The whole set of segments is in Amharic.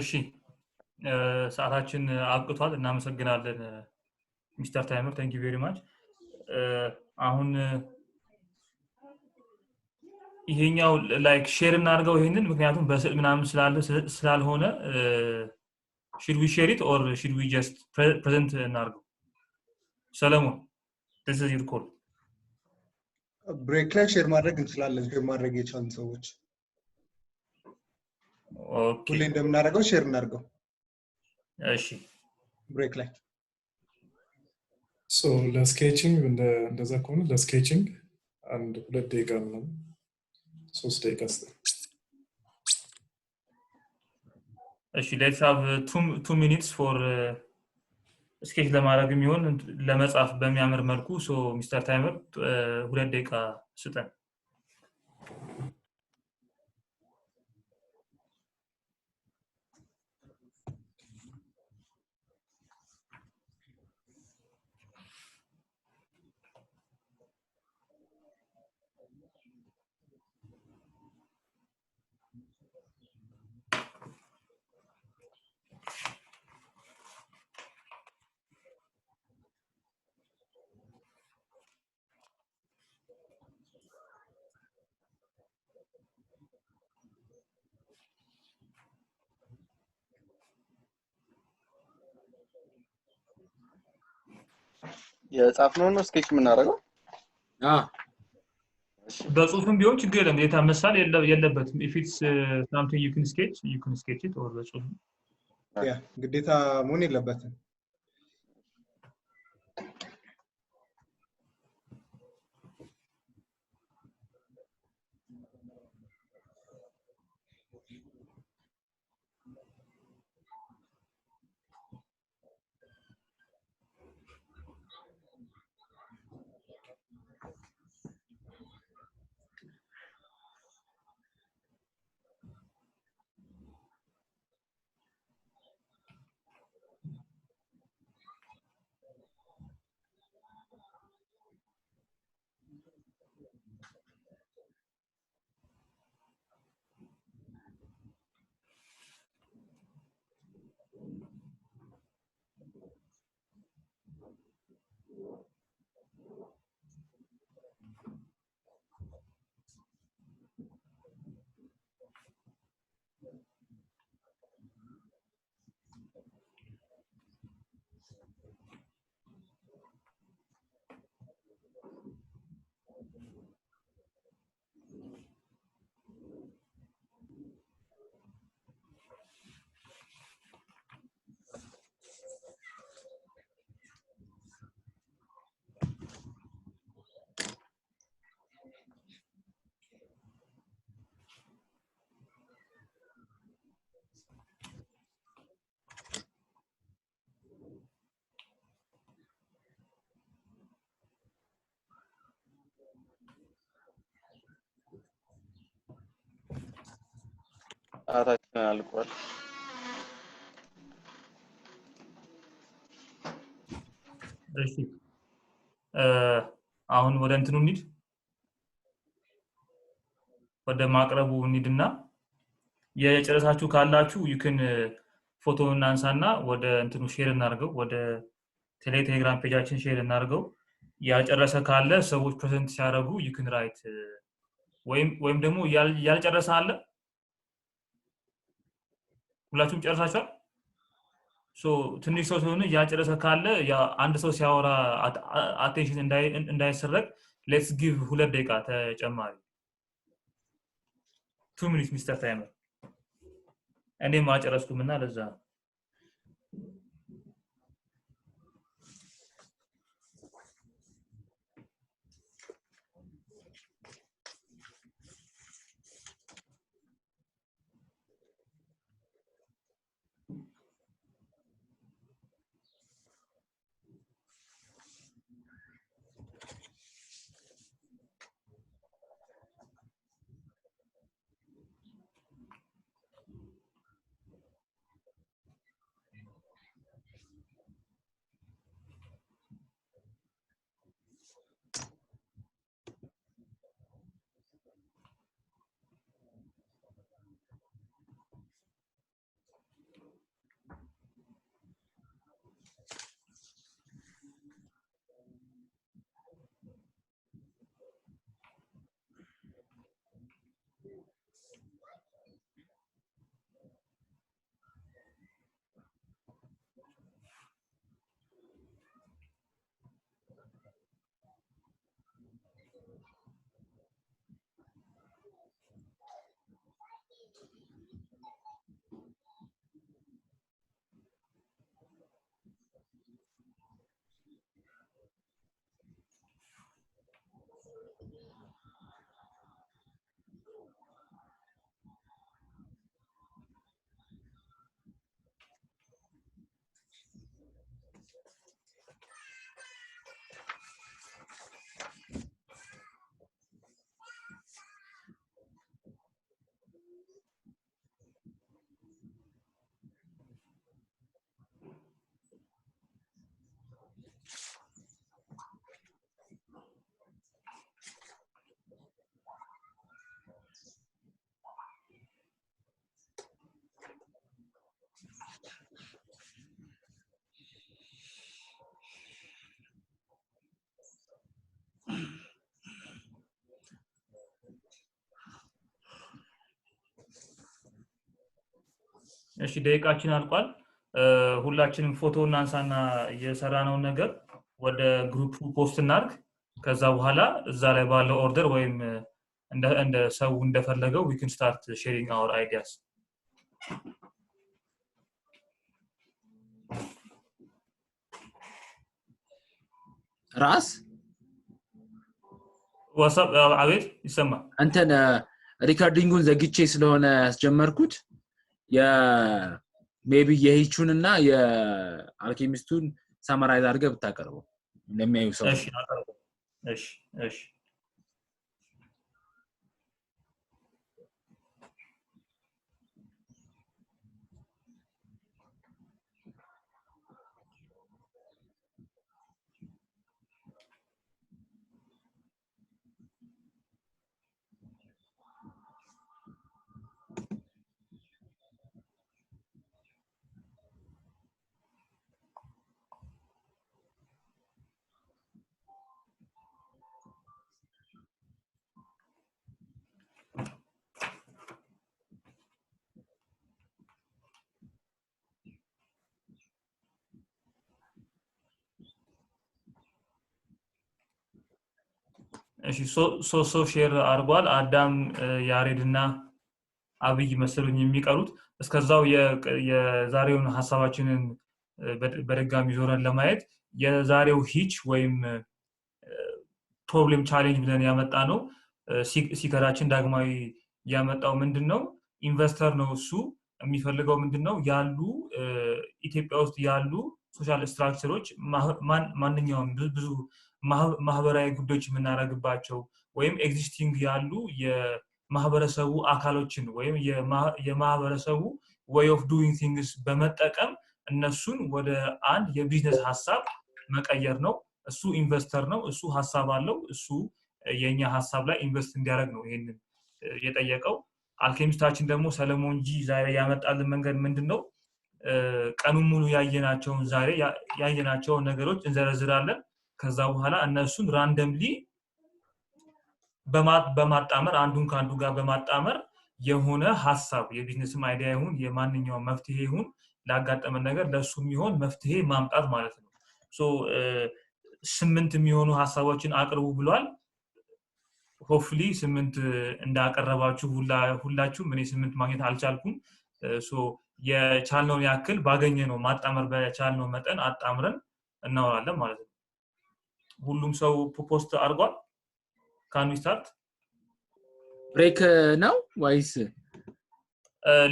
እሺ ሰዓታችን አብቅቷል እናመሰግናለን ሚስተር ታይመር ታንክ ዩ ቬሪ ማች አሁን ይሄኛው ላይክ ሼር እናድርገው ይሄንን ምክንያቱም በስዕል ምናምን ስላልሆነ should we share it or should we just present እናድርገው ሰለሞን this is your call ብሬክ ላይ ሼር ማድረግ እንችላለን ሼር ማድረግ የቻልን ሰዎች ኦኬ ሁሌ እንደምናደርገው ሼር እናድርገው እሺ ብሬክ ላይ so ለስኬቺንግ እንደዛ ከሆነ ለስኬቺንግ አንድ 2 ደቂቃ ነው 3 ደቂቃ እሺ let's have 2 minutes for ስኬች ለማድረግ የሚሆን ለመጻፍ በሚያምር መልኩ so ሚስተር ታይመር 2 ደቂቃ ስጠን የጻፍነው ነው ስኬች የምናደርገው በጽሁፍም ቢሆን ችግር የለም የታመሳል የለበትም if it's something you can sketch it or በጽሁፍ ያ ግዴታ መሆን የለበትም ሰዓታችን አልቋል። እሺ አሁን ወደ እንትኑ እንሂድ ወደ ማቅረቡ እንሂድና የጨረሳችሁ ካላችሁ you can ፎቶውን እናንሳና ወደ እንትኑ ሼር እናድርገው ወደ ቴሌግራም ፔጃችን ሼር እናድርገው ያጨረሰ ካለ ሰዎች ፕሬዘንት ሲያደርጉ you can write ወይም ደግሞ ያልጨረሰ አለ ሁላችሁም ጨርሳችኋል ሶ ትንሽ ሰው ስለሆነ ያጨረሰ ካለ ያ አንድ ሰው ሲያወራ አቴንሽን እንዳይሰረቅ let's give 2 ደቂቃ ተጨማሪ 2 minutes Mr. Timer እኔ ማጨረስኩምና ለዛ እሺ ደቂቃችን አልቋል ሁላችንም ፎቶ እናንሳና የሰራነው ነገር ወደ ግሩፕ ፖስት እናድርግ ከዛ በኋላ እዛ ላይ ባለው ኦርደር ወይም እንደ ሰው እንደፈለገው we can start sharing our ideas ራስ ዋትስአፕ አቤት ይሰማ አንተን ሪካርዲንጉን ዘግቼ ስለሆነ ያስጀመርኩት ሜቢ የሂቹንና የአልኬሚስቱን ሳማራይዝ አድርገህ ብታቀርበው ለሚያዩ ሰው እሺ አቀርበው እሺ እሺ ሶ ሼር አርጓል አዳም ያሬድና አብይ መስሉኝ የሚቀሩት እስከዛው የዛሬውን ሐሳባችንን በደጋሚ ዞረን ለማየት የዛሬው ሂች ወይም ፕሮብሌም ቻሌንጅ ብለን ያመጣ ነው ሲከራችን ዳግማዊ ያመጣው ምንድነው ኢንቨስተር ነው እሱ የሚፈልገው ምንድነው ያሉ ኢትዮጵያ ውስጥ ያሉ ሶሻል ስትራክቸሮች ማንኛውም ብዙ ማህበራዊ ጉዳዮች የምናረግባቸው ወይም ኤግዚስቲንግ ያሉ ማህበረሰቡ አካሎችን ወይም የማህበረሰቡ way of doing things በመጠቀም እነሱን ወደ አንድ የቢዝነስ ሐሳብ መቀየር ነው እሱ ኢንቨስተር ነው እሱ ሐሳብ አለው እሱ የኛ ሐሳብ ላይ ኢንቨስት እንዲያደርግ ነው ይሄንን የጠየቀው አልኬሚስታችን ደግሞ ሰለሞን ጂ ዛሬ ያመጣልን መንገድ ምንድነው ቀኑን ሙሉ ያየናቸው ነገሮች እንዘረዝራለን ከዛ በኋላ እነሱን ራንደምሊ በማጣመር አንዱን ካንዱ ጋር በማጣመር የሆነ ሐሳብ የቢዝነስም አይዲያ ይሁን የማንኛውም መፍትሄ ይሁን ላጋጠመን ነገር ለሱም ይሆን መፍትሄ ማምጣት ማለት ነው ሶ 8 የሚሆኑ ሐሳቦችን አቅርቡ ብሏል ሆፕፉሊ 8 እንዳቀረባችሁ ሁላችሁም እኔ 8 ማግኘት አልቻልኩም ሶ የቻልነውን ያክል ባገኘ ነው ማጣመር በቻልነው መጠን አጣምረን እናወራለን ማለት ነው ሁሉም ሰው ፖስት አድርጓል can we start break now wise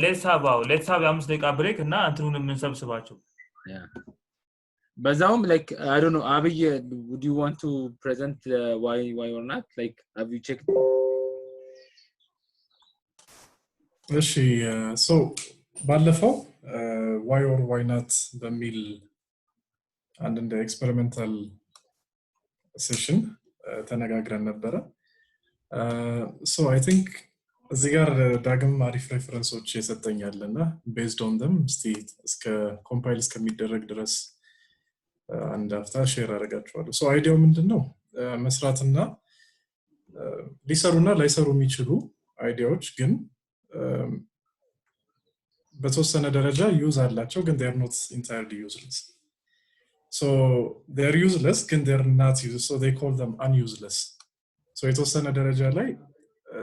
let's have 5 ደቂቃ break እና እንትኑን እንሰብስባቸው yeah በዛውም like I don't know Abiy would you want to present why or not like have you checked እሺ so ባለፈው why or why not በሚል አንድ እንደ experimental session ተነጋግረን ነበር so I think እዚህ ጋር ዳግም አሪፍ ሬፈረንሶች የሰጠኛልና based on them እስከ ኮምፓይል እስከሚደረግ ድረስ አንድ አፍታ ሼር አደርጋቸዋለሁ so አይዲያው ምንድነው መስራትና ሊሰሩና ላይሰሩ የሚችሉ አይዲያዎች ግን በተወሰነ ደረጃ ዩዝ አላቸው ግን they are not entirely useless so they are useless ግን they are not useless so they call them unuseless so የተወሰነ ደረጃ ላይ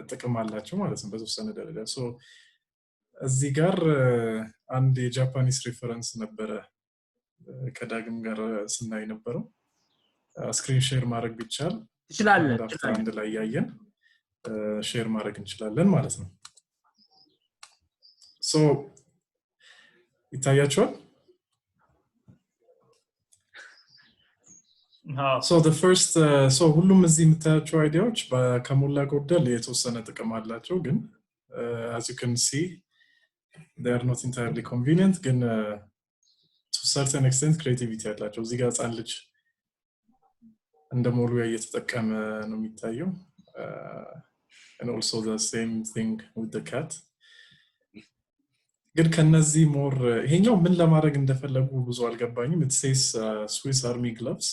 ጥቅም አላቸው ማለት ነው በተወሰነ ደረጃ so እዚህ ጋር አንድ የጃፓኒስ ሬፈረንስ ነበረ ከዳግም ጋር ስናይ ነበረው ስክሪን ሼር ማድረግ ቢቻል ትችላለን አንድ ላይ ያየን ሼር ማድረግ እንችላለን ማለት ነው so ይታያችኋል so the first so ሁሉም እዚህ የምታያቸው አይዲያዎች ከሞላ ጎደል የተወሰነ ጥቅም አላቸው ግን as you can see they are not entirely convenient ግን to certain extent creativity አላቸው እዚህ ጋር ጻን ልጅ እንደሞሉ እየተጠቀመ ነው የሚታየው and also the same thing with the cat ግን ከነዚህ ሞር ይሄኛው ምን ለማድረግ እንደፈለጉ ብዙ አልገባኝም it says Swiss Army gloves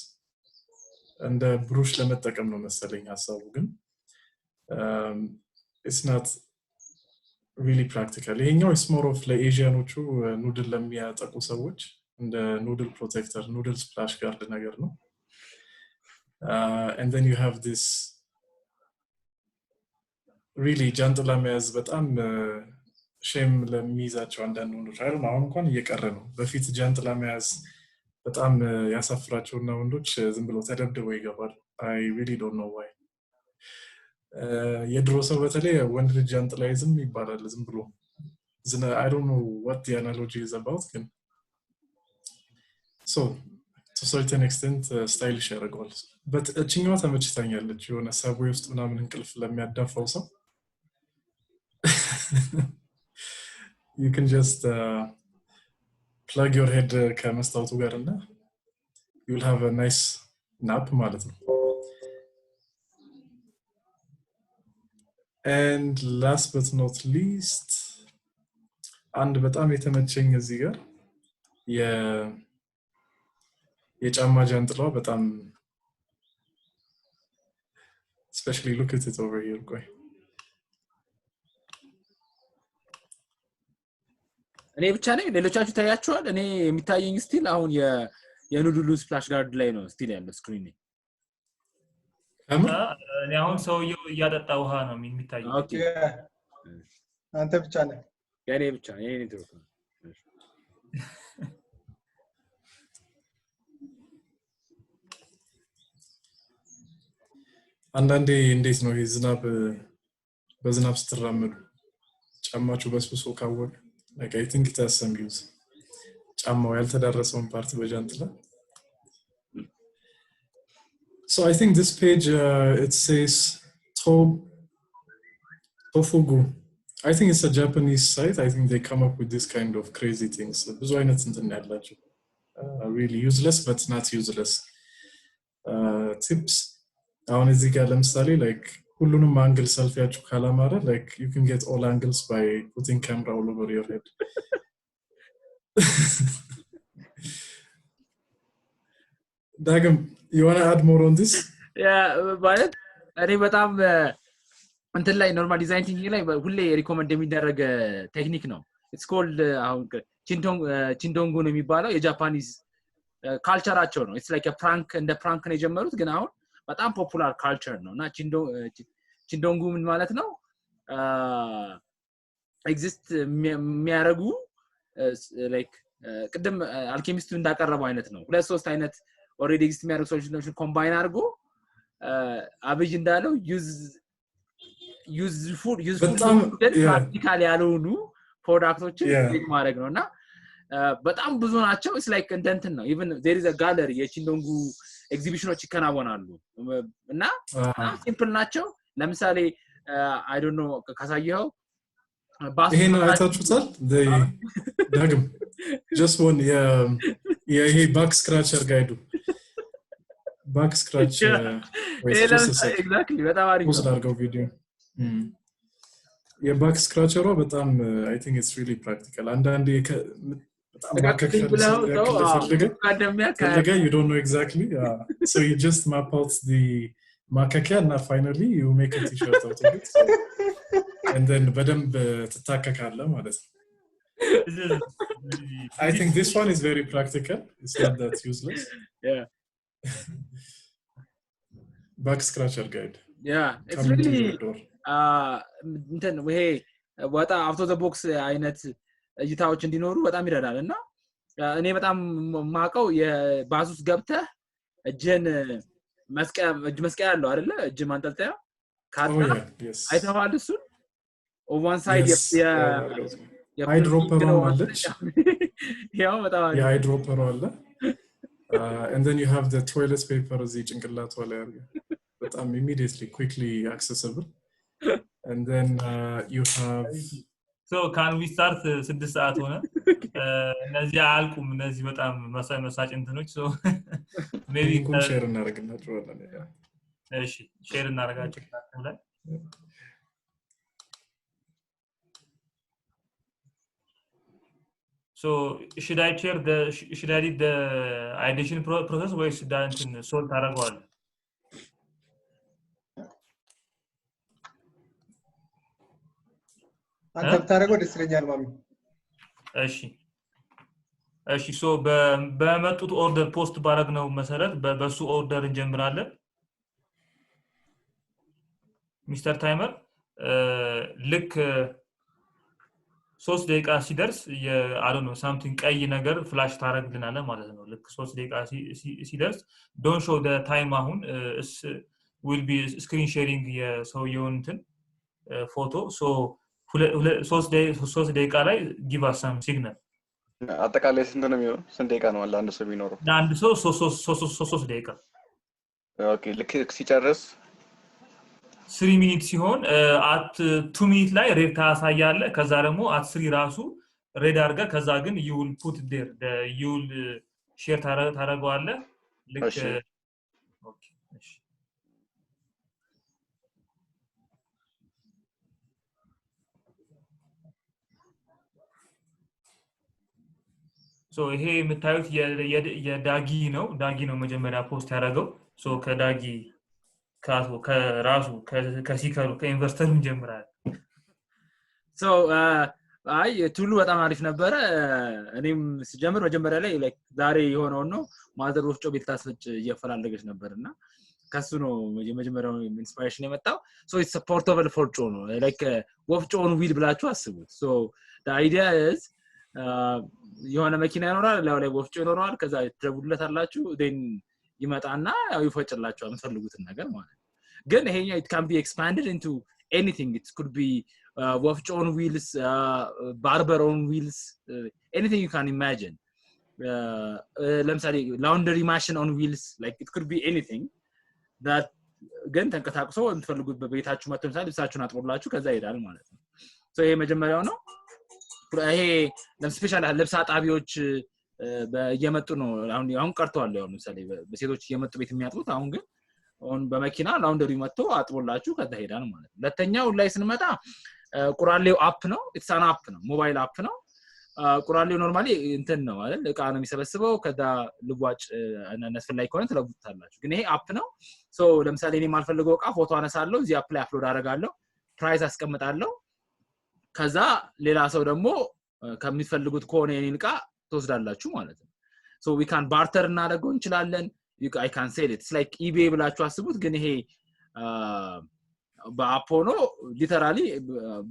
and ብሩሽ ለመጠቀም ነው መሰለኝ ሐሳቡ ግን it's not really practical ይሄኛው is more of ለኤዥያኖቹ ኑድል ለሚያጠቁ ሰዎች እንደ ኑድል ፕሮቴክተር ኑድል ስፕላሽ ጋርድ ነገር ነው and then you have this really ጃንጥላ መያዝ በጣም ሼም ለሚይዛቸው አንዳንድ ወንዶች አይደል አሁን እንኳን እየቀረ ነው በፊት ጃንጥላ መያዝ በጣም ያሳፍራቸውና ወንዶች ዝም ብለው ተደብድበው ይገባል I really don't know why የድሮ ሰው በተለይ ወንድ ልጅ ጃንጥላ ይዝም ይባላል ዝም ብሎ I don't know what the analogy is about ግን so to a certain extent stylish ያደርገዋል but እቺኛዋ ተመችታኛለች የሆነ ሰብዌይ ውስጥ ምናምን እንቅልፍ ለሚያዳፋው ሰው you can just plug your head ከመስታወቱ ጋርና you'll have a nice nap ማለት ነው and last but not least አንድ በጣም የተመቸኝ እዚህ ጋር የጫማ ጃንጥላው በጣም especially look at it over here ቆይ እኔ ብቻ ነኝ ሌሎቻችሁ ታያችኋል እኔ የሚታየኝ ስቲል አሁን የኑድሉ ስፕላሽ ጋርድ ላይ ነው ስቲል ያለው ስክሪን ላይ እኔ አሁን ሰውየው እያጠጣ ውሃ ነው የሚታየው ኦኬ አንተ ብቻ ነህ ያኔ ብቻ የኔ ኔትወርክ ነው አንዳንዴ እንዴት ነው የዝናብ በዝናብ ስትራመዱ ጫማችሁ በስብሶ ካወቅ like I think it has some use ጫማው ያልተዳረሰውን ፓርት በጃንጥላ so I think this page it says Tofugu. I think it's a Japanese site. I think they come up with this kind of crazy things. ብዙ አይነት እንትን ያላቸው really useless but not useless tips. አሁን እዚህ ጋር ለምሳሌ like ሁሉንም አንግል ሰልፊያችሁ ካላማረ like you can get all angles by putting camera all over your head. Dagam, you want to add more on this? Yeah, but እኔ በጣም እንትን ላይ ኖርማል ዲዛይን ቲንኪንግ ላይ ሁሌ ሪኮመንድ የሚደረግ ቴክኒክ ነው it's called አሁን ቺንዶንጉ ነው የሚባለው የጃፓኒዝ ካልቸራቸው ነው it's like a prank እንደ ፕራንክ ነው የጀመሩት ግን አሁን በጣም ፖፑላር ካልቸር ነውና ቺንዶንጉ ምን ማለት ነው ኤግዚስት የሚያረጉ like ቅድም አልኬሚስቱ እንዳቀረበው አይነት ነው ሁለት ሶስት አይነት ኦሬዲ ኤግዚስት የሚያደርጉ ሶሉሽኖችን ኮምባይን አድርጎ አብይ እንዳለው useful practical ያልሆኑ ፕሮዳክቶችን ክሬት ማድረግ ነውና በጣም ብዙ ናቸው it's like እንትን ነው even there is a gallery የቺንዶንጉ ኤግዚቢሽኖች ይከናወናሉ እና ሲምፕል ናቸው ለምሳሌ I don't know ካሳየው ይሄን አይታችሁታል ዳግም just one ይሄ ባክ ስክራቸር ጋይዱ ባክ ስክራች exactly በጣም አሪፍ ነው ወስዳርገው ቪዲዮ የባክ ስክራቸሯ በጣም I think it's really practical አንዳንዴ በጣም ማከከል you don't know exactly so you just map out the ማከከያ እና finally you make a t-shirt out of it so, and then በደንብ ትታከካለ ማለት ነው I think this one is very practical it's not that useless yeah back scratcher guide yeah it's really እንትን ይሄ ወጣ አውቶ ዘ ቦክስ አይነት እይታዎች እንዲኖሩ በጣም ይረዳልና እኔ በጣም ማቀው የባሱስ ገብተህ እጅን መስቀያ ያለው አይደለ እጅ ማንጠልጠያ ካታ አይተዋል እሱን on one side ሃይድሮፐሩ አለች ያው በጣም የሃይድሮፐሩ አለ and then you have the toilet paper እዚህ ጭንቅላቱ ላይ አለ በጣም immediately quickly accessible and then you have so can we start 6 ሰዓት ሆነ እነዚህ አልቁም እነዚህ በጣም መሳጭ እንትኖች so maybe ሼር እናደርግላችኋለን እሺ ሼር እናደርጋችሁ ላይ so should I read the ideation process or should I solve ታረጋዋል አንተ ታረጋው ደስ ይለኛል ማሚ እሺ so በመጡት ኦርደር ፖስት ባረግነው መሰረት በሱ ኦርደር እንጀምራለን ሚስተር ታይመር ልክ 3 ደቂቃ ሲደርስ I don't know something ቀይ ነገር ፍላሽ ታረግልናለ ማለት ነው ልክ 3 ደቂቃ ሲደርስ don't show the time አሁን will be screen sharing የሰውየውን እንትን ፎቶ so 3 ደቂቃ ላይ give us some signal አጠቃላይ ስንት ነው የሚሆነው ስንት ደቂቃ ነው አለ አንድ ሰው ቢኖረው አንድ ሰው 3 ደቂቃ ኦኬ ልክ ሲጨርስ 3 minutes ሲሆን at 2 minutes ላይ ሬድ ታሳያለ ከዛ ደግሞ at 3 ራሱ ሬድ አርጋ ከዛ ግን you will put there you will share ታረጋዋለ ልክ ኦኬ እሺ so ይሄ የምታዩት የዳጊ ነው መጀመሪያ ፖስት ያደረገው so ከዳጊ ከራሱ ከሲከሩ ከኢንቨስተሩ እንጀምራለን so አይ ቱሉ በጣም አሪፍ ነበር እኔም ሲጀምር መጀመሪያ ላይ like ዛሬ የሆነው ነው ማዘር ወፍጮ ቤት ታስፈጭ እየፈላለገች ነበርና ከሱ ነው የመጀመሪያው ኢንስፓይሬሽን የመጣው so it's a portable ወፍጮ ነው like ወፍጮ on wheel ብላችሁ አስቡት so the idea is የሆነ መኪና ይኖራል ላይ ወፍጮ ይኖራል ከዛ ትደውሉለታላችሁ then ይመጣና ያው ይፈጭላችኋል የምትፈልጉትን ነገር ማለት ግን ይሄኛው it can be expanded into anything it could be ወፍጮ on wheels barber on wheels anything you can imagine ለምሳሌ laundry machine on wheels like it could be anything that ግን ተንቀሳቅሶ እንትፈልጉት በቤታችሁ መጥተው ምሳሌ ልብሳችሁን አጥቦላችሁ ከዛ ይሄዳል ማለት ነው ይሄ መጀመሪያው ነው ይሄ ለስፔሻል ልብስ አጣቢዎች በየመጡ ነው አሁን ቀርተዋል ያው ምሳሌ በሴቶች እየመጡ ቤት የሚያጥቡት አሁን ግን አሁን በመኪና ላውንደሪ መጥቶ አጥቦላችሁ ከዛ ይሄዳል ማለት ነው ለተኛው ላይ ስንመጣ ቁራሌው አፕ ነው ኢትስ አን አፕ ነው ሞባይል አፕ ነው ቁራሌው ኖርማሊ እንትን ነው አይደል እቃ ነው የሚሰበስበው ከዛ ልዋጭ አነስፈላጊ ከሆነ ተለውጣላችሁ ግን ይሄ አፕ ነው ሶ ለምሳሌ እኔ ማልፈልገው እቃ ፎቶ አነሳለሁ እዚህ አፕ ላይ አፕሎድ አደርጋለሁ ፕራይስ አስቀምጣለሁ ከዛ ሌላ ሰው ደግሞ ከሚፈልጉት ከሆነ የኔን እቃ ተወስዳላችሁ ማለት ነው so we can barter እናደርገው እንችላለን I can sell it it's like eBay ብላችሁ አስቡት ግን ይሄ በአፖኖ ሊተራሊ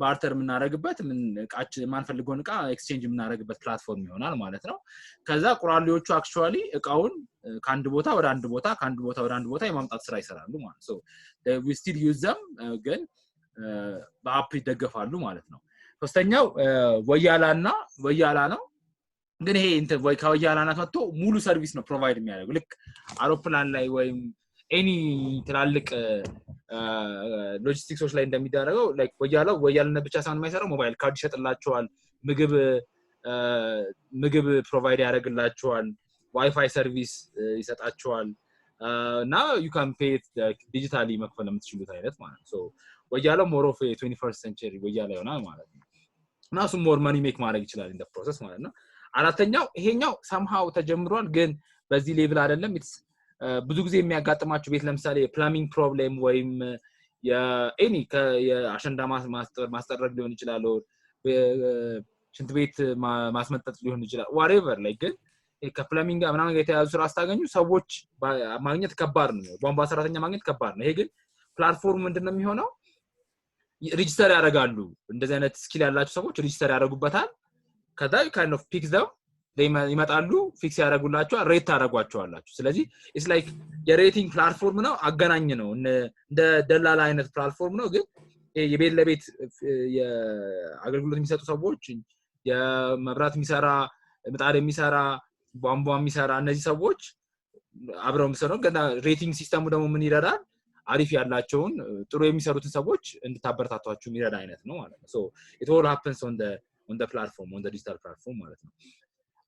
ባርተር የምናደርግበት ምን እቃችን ማንፈልገውን እቃ ኤክስቼንጅ የምናደርግበት ፕላትፎርም ይሆናል ማለት ነው ከዛ ቁራሌዎቹ አክቹአሊ እቃውን ከአንድ ቦታ ወደ አንድ ቦታ ከአንድ ቦታ ወደ አንድ ቦታ የማምጣት ስራ ይሰራሉ ማለት ነው so we still use them ግን በአፕ ይደገፋሉ ማለት ነው ሶስተኛው ወያላ ነው ግን ይሄ እንትን ወይ ከወያላና መጥቶ ሙሉ ሰርቪስ ነው ፕሮቫይድ የሚያደርገው ልክ አውሮፕላን ላይ ወይም ኤኒ ትላልቅ ሎጂስቲክሶች ላይ እንደሚደረገው ላይክ ወያላና ብቻ ሳይሆን የማይሰራው ሞባይል ካርድ ይሸጥላቸዋል ምግብ ፕሮቫይድ ያደርግላቸዋል ዋይፋይ ሰርቪስ ይሰጣቸዋል እና you can pay ዲጂታሊ መክፈል የምትችሉት አይነት ማለት ነው so ወያላው more of a 21st century ወያላ ይሆናል ማለት ነው እና እሱ more money make ማድረግ ይችላል in the process ማለት ነው አራተኛው ይሄኛው somehow ተጀምሯል ግን በዚህ ሌቭል አይደለም ብዙ ጊዜ የሚያጋጥማችሁ ቤት ለምሳሌ ፕላምቢንግ ፕሮብሌም ወይም የኤኒ የአሸንዳ ማስጠረግ ሊሆን ይችላል ሽንት ቤት ማስመጠጥ ሊሆን ይችላል whatever like ግን ከፕላምቢንግ ጋር ምናምን የተያዙ ስራ አስታገኙ ሰዎች ማግኘት ከባድ ነው ቧንቧ ሰራተኛ ማግኘት ከባድ ነው ይሄ ግን ፕላትፎርም ምንድነው የሚሆነው ሬጂስተር ያደርጋሉ እንደዚህ አይነት ስኪል ያላችሁ ሰዎች ሬጂስተር ያደርጉበታል ከዛ kind of pick them ይመጣሉ ፊክስ ያደርጉላችሁ ሬት ታደርጓቸዋላችሁ ስለዚህ it's like የሬቲንግ ፕላትፎርም ነው አገናኝ ነው እንደ ደላላ አይነት ፕላትፎርም ነው ግን የቤት ለቤት የአገልግሎት የሚሰጡ ሰዎች የመብራት የሚሰራ ምጣድ የሚሰራ ቧንቧ የሚሰራ እነዚህ ሰዎች አብረው የሚሰሩ ገና ሬቲንግ ሲስተሙ ደግሞ ምን ይረዳል አሪፍ ያላቸውን ጥሩ የሚሰሩትን ሰዎች እንድታበረታቷቸው የሚረዳ አይነት ነው ማለት ነው so it all happens on the platform on the digital platform ማለት ነው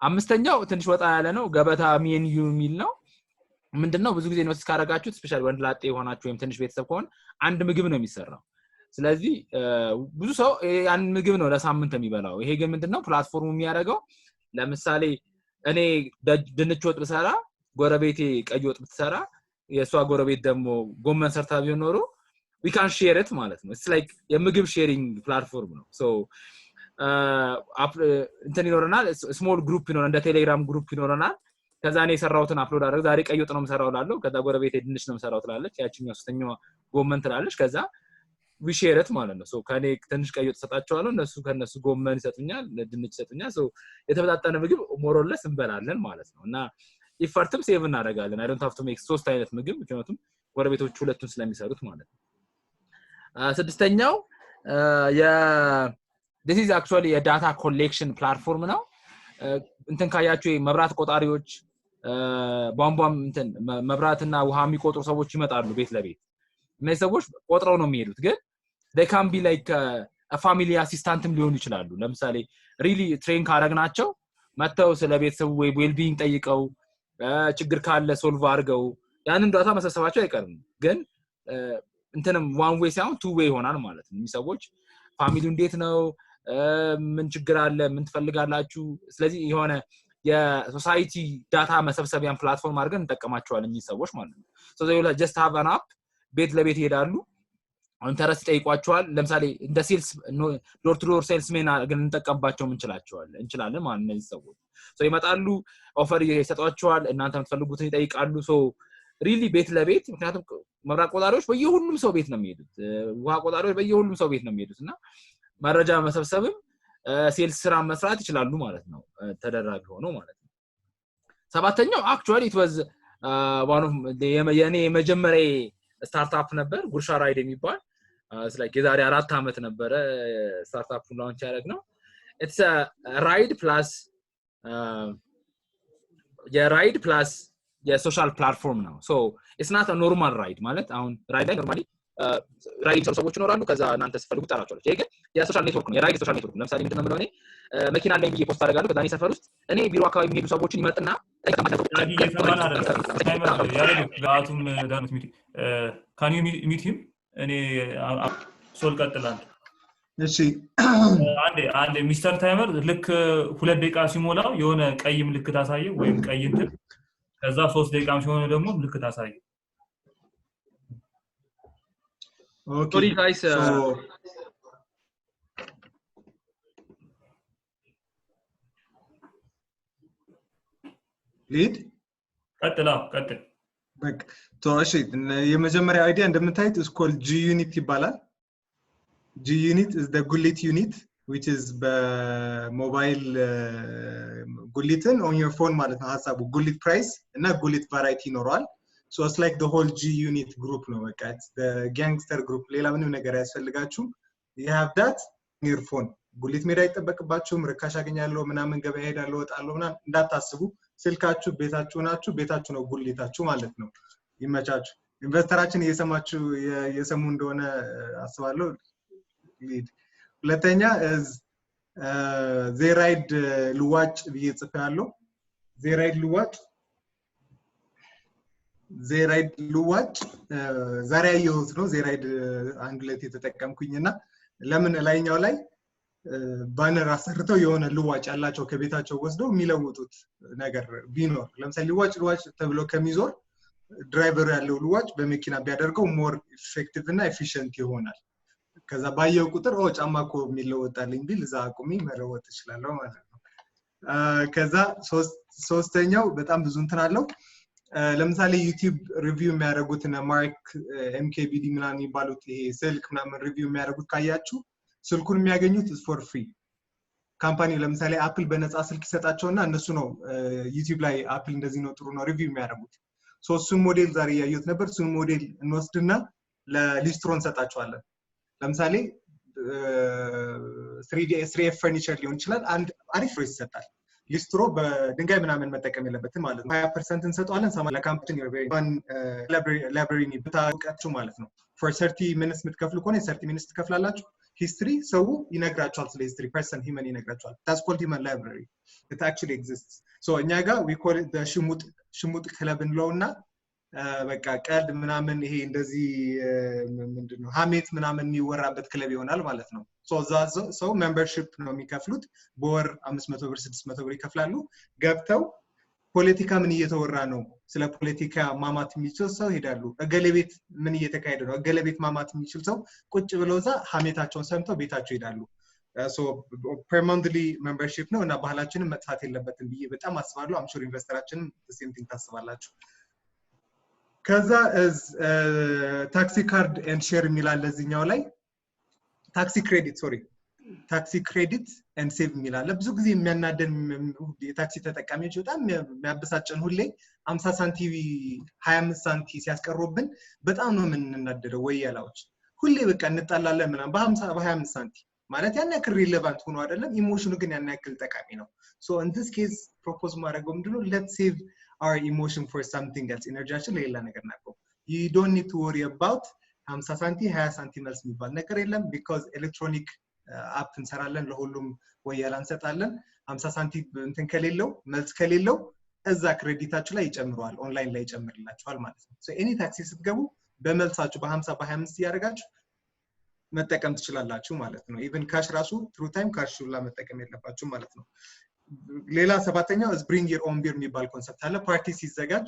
አምስተኛው ትንሽ ወጣ ያለ ነው ገበታ ሜኒዩ የሚል ነው ምንድነው ብዙ ጊዜ ኖቲስ ካደረጋችሁት ስፔሻሊ ወንድ ላጤ ሆናችሁ ወይም ትንሽ ቤተሰብ ከሆነ አንድ ምግብ ነው የሚሰራው ስለዚህ ብዙ ሰው ያን ምግብ ነው ለሳምንት የሚበላው ይሄ ግን ምንድነው ፕላትፎርሙ የሚያደርገው ለምሳሌ እኔ ድንች ወጥ ብሰራ ጎረቤቴ ቀይ ወጥ ብትሰራ የሷ ጎረቤት ደግሞ ጎመን ሰርታ ቢሆን ኖሮ we can share it ማለት ነው it's like የምግብ ሼሪንግ ፕላትፎርም ነው so እንትን ይኖርናል ስሞል ግሩፕ ይኖርናል እንደ ቴሌግራም ግሩፕ ይኖርናል ከዛ እኔ ሰራውትን አፕሎድ አደረግ ዛሬ ቀይ ወጥ ነው መሰራው ላለው ከዛ ጎረቤቴ ድንች ነው መሰራው ትላለች ያቺኛው ሶስተኛው ጎመን ትላለች ከዛ we share it ማለት ነው so ከኔ ትንሽ ቀይ ወጥ ሰጣቸዋለሁ እነሱ ከነሱ ጎመን ይሰጡኛል ድንች ይሰጡኛል so የተበጣጠነ ምግብ ሞሮለስ እንበላለን ማለት ነው እና ኢፈርትም ሴቭ እናደርጋለን I don't have to make ሶስት አይነት ምግብ ምክንያቱም ጎረቤቶቹ ሁለቱን ስለሚሰሩት ማለት ነው ስድስተኛው this is actually a data collection platform ነው እንትን ካያችሁ መብራት ቆጣሪዎች ቧንቧም እንትን መብራትና ውሃ የሚቆጥሩ ሰዎች ይመጣሉ ቤት ለቤት እነዚህ ሰዎች ቆጥረው ነው የሚሄዱት ግን they can be like a family assistantም ሊሆኑ ይችላሉ ለምሳሌ really train ካረግናቸው መተው ስለ ቤተሰቡ well being ጠይቀው ችግር ካለ ሶልቭ አድርገው ያንን ዳታ መሰብሰባቸው አይቀርም ግን እንትንም one way ሳይሆን two way ይሆናል ማለት ነው የሚሰዎች ፋሚሊው እንዴት ነው ምን ችግር አለ ምን ትፈልጋላችሁ ስለዚህ የሆነ የሶሳይቲ ዳታ መሰብሰቢያን ፕላትፎርም አድርገን እንጠቀማቸዋለን የሚሰዎች ማለት ነው so they will just have an app ቤት ለቤት ይሄዳሉ ኢንተረስት ጠይቋቸዋል ለምሳሌ እንደ ሴልስ ዶር ቱ ዶር ሴልስሜን አድርገን እንጠቀምባቸው እንችላለን ማለት ነው ሰዎች so ይመጣሉ ኦፈር ይሰጧቸዋል እናንተ የምትፈልጉትን ይጠይቃሉ so really ቤት ለቤት ምክንያቱም መብራት ቆጣሪዎች በየሁሉም ሰው ቤት ነው የሚሄዱት ውሃ ቆጣሪዎች በየሁሉም ሰው ቤት ነው የሚሄዱትና መረጃ መሰብሰብም ሴልስ ስራ መስራት ይችላሉ ማለት ነው ተደራቢ ሆኖ ማለት ነው ሰባተኛው actually it was one of የኔ መጀመሪያ ስታርታፕ ነበር ጉርሻ ራይድ የሚባል it's like የዛሬ 4 አመት ነበር ስታርታፕ ላንች ያደረግነው it's a ride plus የራይድ plus የሶሻል ፕላትፎርም ነው so it's not a normal ride ማለት አሁን ራይድ ላይ ኖርማሊ ራይድ ሰዎች ይኖራሉ ከዛ እናንተ ስፈልጉ ጠራቸዋለች ይሄ ግን የሶሻል ኔትወርክ ነው የራይድ ሶሻል ኔትወርክ ለምሳሌ ምንድነው ብለው እኔ መኪና ላይ ብዬ ፖስት አደርጋለሁ ከዛ እኔ ሰፈር ውስጥ እኔ ቢሮ አካባቢ የሚሄዱ ሰዎችን ይመርጥና እየሰማን አይደለም ታይመር ያለው ጋቱም ዳንት ሚቲ can you meet him እኔ ሶል ቀጥላል እሺ አንዴ ሚስተር ታይመር ልክ 2 ደቂቃ ሲሞላው የሆነ ቀይ ምልክት አሳየ ወይም ቀይ እንትን ከዛ 3 ደቂቃም ሲሆነ ደግሞ ምልክት አሳየ Okay. Sorry guys. Lead? ቀጥል በቃ እሺ የመጀመሪያ አይዲያ እንደምታዩት is called G unit ይባላል G unit is the gulit unit which is በሞባይል ጉሊትን on your phone ማለት ነው ሐሳቡ ጉሊት ፕራይስ እና ጉሊት ቫራይቲ ይኖራል So it's like the whole G unit group no like it's the gangster group ሌላ ምንም ነገር ያስፈልጋችሁ you have that on your phone ጉሊት ሜዳ ይተበቅባችሁ ርካሽ አገኛለሁ ምናምን ገበያ ሄዳለሁ ወጣለሁ ምናምን እንዳታስቡ ስልካችሁ ቤታችሁ ናችሁ ቤታችሁ ነው ጉሊታችሁ ማለት ነው ይመቻችሁ ኢንቨስተራችን እየሰማችሁ የሰሙ እንደሆነ አስባለሁ ሁለተኛ is they ride ልዋጭ በየጽፋለሁ they ride ልዋጭ ዜራይድ ልዋጭ ዛሬ ያየሁት ነው ዜራይድ አንድ ላይ ተጠቀምኩኝና ለምን ላይኛው ላይ ባነር አሰርተው የሆነ ልዋጭ ያላቸው ከቤታቸው ወስደው የሚለውጡት ነገር ቢኖር ለምሳሌ ልዋጭ ተብሎ ከሚዞር ድራይቨር ያለው ልዋጭ በመኪና ቢያደርገው ሞር ኢፌክቲቭ እና ኤፊሺየንት ይሆናል ከዛ ባየው ቁጥር ጫማኮ የሚለወጣልኝ ቢል እዛ አቁሚ መለወጥ ይችላል ማለት ነው ከዛ ሶስተኛው በጣም ብዙ እንትን አለው ለምሳሌ ዩቲዩብ ሪቪው የሚያደርጉትና ማርክ ኤምኬቢዲ ምናምን ይባሉት ይሄ ስልክ ምናምን ሪቪው የሚያደርጉት ካያችሁ ስልኩን የሚያገኙት is for free ካምፓኒው ለምሳሌ አፕል በነፃ ስልክ ይሰጣቸውና እነሱ ነው ዩቲዩብ ላይ አፕል እንደዚህ ነው ጥሩ ነው ሪቪው የሚያደርጉት ሶስቱን ሞዴል ዛሬ ያዩት ነበር እሱን ሞዴል እንወስድና ለሊስትሮን ሰጣቸዋለን ለምሳሌ 3F ፈርኒቸር ሊሆን ይችላል አንድ አሪፍ ሬት ይሰጣል ሊስትሮ በድንጋይ ምናምን መጠቀም የለበትም ማለት ነው 20% እንሰጣለን ሰማ ለካምፓኒ ላይብረሪ ብታውቃችሁ ማለት ነው for 30 minutes ምትከፍሉ ከሆነ 30 minutes ትከፍላላችሁ history ሰው ይነግራችኋል ስለ history person human ይነግራችኋል that's called human library it actually exists so እኛ ጋር we call it the ሽሙጥ ክለብ እንለውና በቃ ቀልድ ምናምን ይሄ እንደዚህ ምንድነው ሀሜት ምናምን የሚወራበት ክለብ ይሆናል ማለት ነው so membership ነው የሚከፍሉት በወር 500 ብር 600 ብር ይከፍላሉ ገብተው ፖለቲካ ምን እየተወራ ነው ስለ ፖለቲካ ማማት የሚችል ሰው ሄዳሉ እገለቤት ምን እየተካሄደ ነው እገለቤት ማማት የሚችል ሰው ቁጭ ብለውዛ ሀሜታቸውን ሰምተው ቤታቸው ይሄዳሉ so per monthly membership ነው እና ባህላችንን መጥፋት የለበትም ብዬ በጣም አስባለሁ I'm sure ኢንቨስተራችንን the same thing ታስባላችሁ ከዛ is taxi card and share የሚላል ለዚህኛው ላይ taxi credit and save የሚላል ብዙ ጊዜ የሚያናደን የታክሲ ተጠቃሚዎች በጣም የሚያበሳጨን ሁሌ 50 ሳንቲም 25 ሳንቲም ሲያስቀሩብን በጣም ነው የምንናደደው ወያላዎች ሁሌ በቃ እንጣላለን ምናምን በ50 በ25 ሳንቲም ማለት ያን ያክል ሪሌቫንት ሆኖ አይደለም ኢሞሽኑ ግን ያን ያክል ጠቃሚ ነው so in this case propose ማድረገው ምንድነው let's save our emotion for something else ኢነርጂያችን ለሌላ ነገር ናቸው you don't need to worry about 50 ሳንቲም 20 ሳንቲም መልስ የሚባል ነገር የለም because electronic አፕ እንሰራለን ለሁሉም ወያላ እንሰጣለን 50 ሳንቲም እንትን ከሌለው መልስ ከሌለው እዛ ክሬዲታችሁ ላይ ይጨምራል ኦንላይን ላይ ይጨምርላችኋል ማለት ነው so any taxi ስትገቡ በመልሳችሁ በ50 በ25 ያደርጋችሁ መጠቀም ትችላላችሁ ማለት ነው even cash ራሱ through time cash ሁላ መጠቀም የለባችሁ ማለት ነው ሌላ ሰባተኛው is bring your own beer የሚባል ኮንሰፕት አለ ፓርቲ ሲዘጋጅ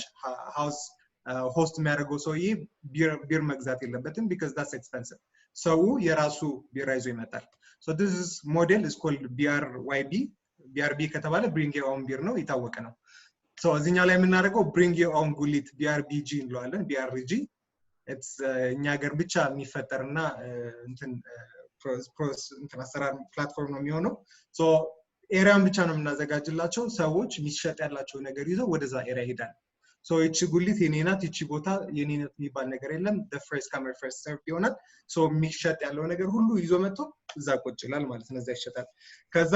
ሃውስ ሆስት የሚያደርገው ሰውዬ ቢር መግዛት የለበትም because that's expensive ሰው የራሱ ቢራ ይዞ ይመጣል so this is model is called BRB ከተባለ bring your own beer ነው የታወቀ ነው so እዚህኛው ላይ የምናደርገው bring your own ጉሊት BRBG እንለዋለን BRG it's እኛ ሀገር ብቻ የሚፈጠርና እንትን አሰራር ፕላትፎርም ነው የሚሆነው so ኤሪያን ብቻ ነው የምናዘጋጅላቸው ሰዎች የሚሸጥ ያላቸው ነገር ይዘው ወደዛ ኤሪያ ይሄዳል so እቺ ጉሊት የኔናት እቺ ቦታ የኔነት የሚባል ነገር የለም the first comer first served ይሆናል so የሚሸጥ ያለው ነገር ሁሉ ይዞ መጥቶ እዛ ቁጭ ይላል ማለት ነው እዛ ይሸጣል ከዛ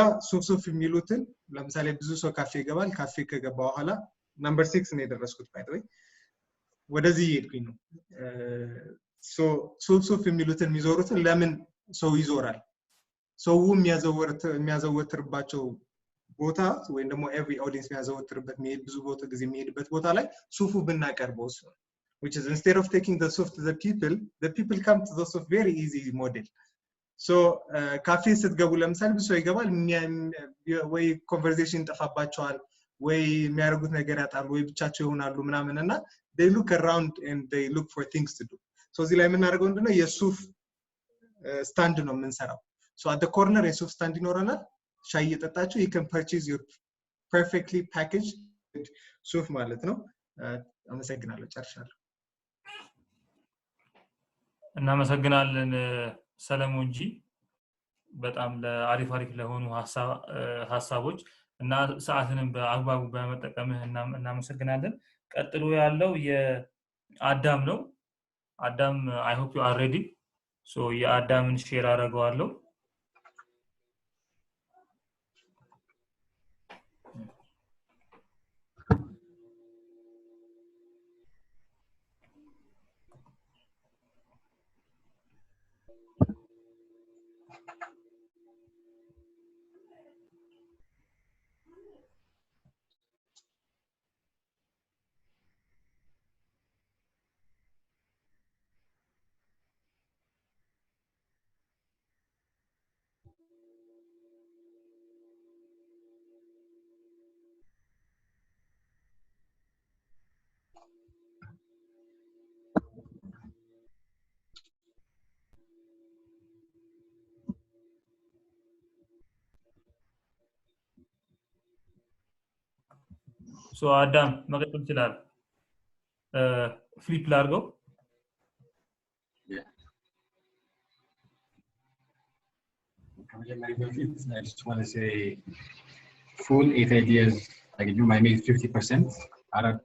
ሱፍ የሚሉትን ለምሳሌ ብዙ ሰው ካፌ ይገባል ካፌ ከገባ በኋላ ነምበር 6 ነው የደረስኩት ባይ ወይ ወደዚህ ሄድኩኝ ነው ሱፍ የሚሉትን የሚዞሩትን ለምን ሰው ይዞራል ሰው የሚያዘወትርባቸው ቦታ ወይም ደግሞ every audience የሚያዘወትርበት ብዙ ቦታ ጊዜ የሚሄድበት ቦታ ላይ ሱፉ ብናቀርበው which is instead of taking the soft to the people come to the soft very easy model so ካፌ ስትገቡ ለምሳሌ ብዙ ሰው ይገባል ወይ ኮንቨርሴሽን ጠፋባቸዋል ወይ የሚያደርጉት ነገር ያጣሉ ወይ ብቻቸው ይሆናሉ ምናምንና they look around and they look for things to do so እዚህ ላይ የምናደርገው እንደሆነ የሱፍ ስታንድ ነው የምንሰራው so at the corner የሱፍ ስታንድ ይኖረናል ሻይ እየጠጣችሁ you can purchase your perfectly packaged ሱፍ ማለት ነው አመሰግናለሁ ጨርሻለሁ እናመሰግናለን ሰለሞንጂ በጣም ለአሪፍ ለሆኑ ሐሳቦች እና ሰዓትንም በአግባቡ በመጠቀምህ እናመሰግናለን ቀጥሎ ያለው የአዳም ነው አዳም I hope you are ready so የአዳምን ሼር አደርገዋለሁ so አዳም መቀጠል ይችላል ፍሊፕ ላድርገው I just want to say full 8 ideas I can do my maybe 50% out of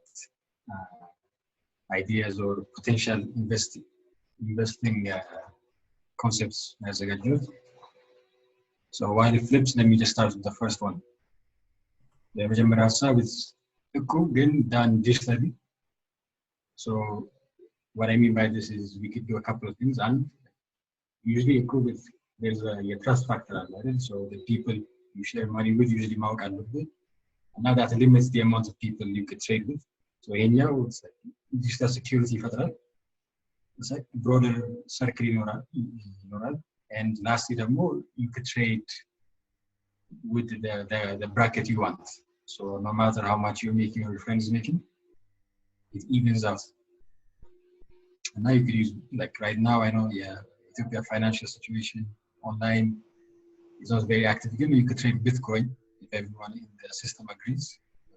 ideas or potential investing concepts as I do. So while it flips, let me just start with the first one. The መጀመሪያ ሐሳብ is እቁብ ግን done digitally. So what I mean by this is we could do a couple of things and usually እቁብ there's a trust factor right? So the people you share money with usually ማወቅ አለብህ and now that limits the amount of people you could trade with. So ይሄኛው digital security ይፈጥራል. It's like broader circle ይኖራል and lastly ደግሞ you could trade with the bracket you want. So no matter how much you're making or your friend is making, it evens out. And now you could use, like right now, I know, Ethiopia financial situation online is not very active. Again, you could trade Bitcoin if everyone in the system agrees.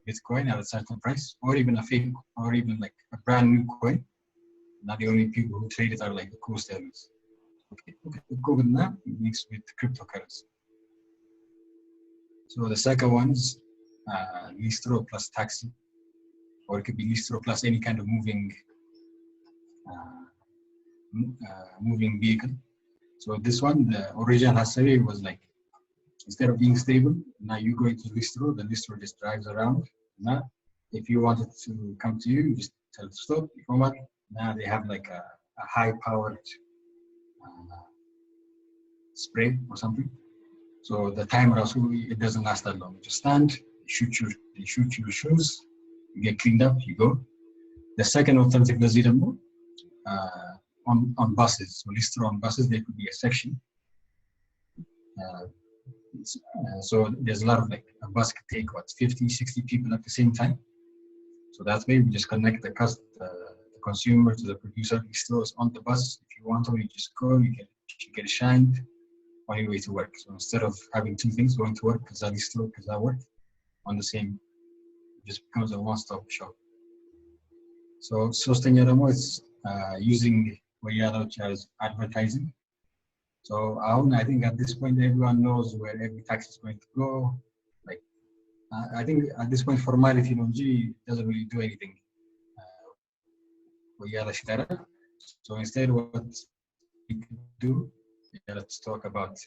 Bitcoin at a certain price, or even a fake, or even like a brand new coin. Not the only people who trade it are like the co-sellers. Okay, Bitcoin now mixed with cryptocurrency. So the second one is listro plus taxi, or it could be listro plus any kind of moving vehicle. So this one, the original Hasari was like, instead of being stable, now you go into listro, the listro just drives around. Now, if you want it to come to you, you just tell it to stop. If you want, now they have like a high-powered spray or something. So the timer also, it doesn't last that long. You just stand, they shoot your shoes, you get cleaned up, you go. The second alternative is on buses. So listro on buses, there could be a section. So there's a lot of like a bus could take 50, 60 people at the same time. So that way we just connect the consumer to the producer. Listros on the bus. If you want to, you just go, you get shined on your way to work. So instead of having two things, going to work because I listro, because I work on the same, it just becomes a one-stop shop. So sostenya demo is using Wayaloch as advertising. So I think at this point everyone knows where every tax is going to go. Like I think at this point formality doesn't really do anything. So instead what we could do, let's talk about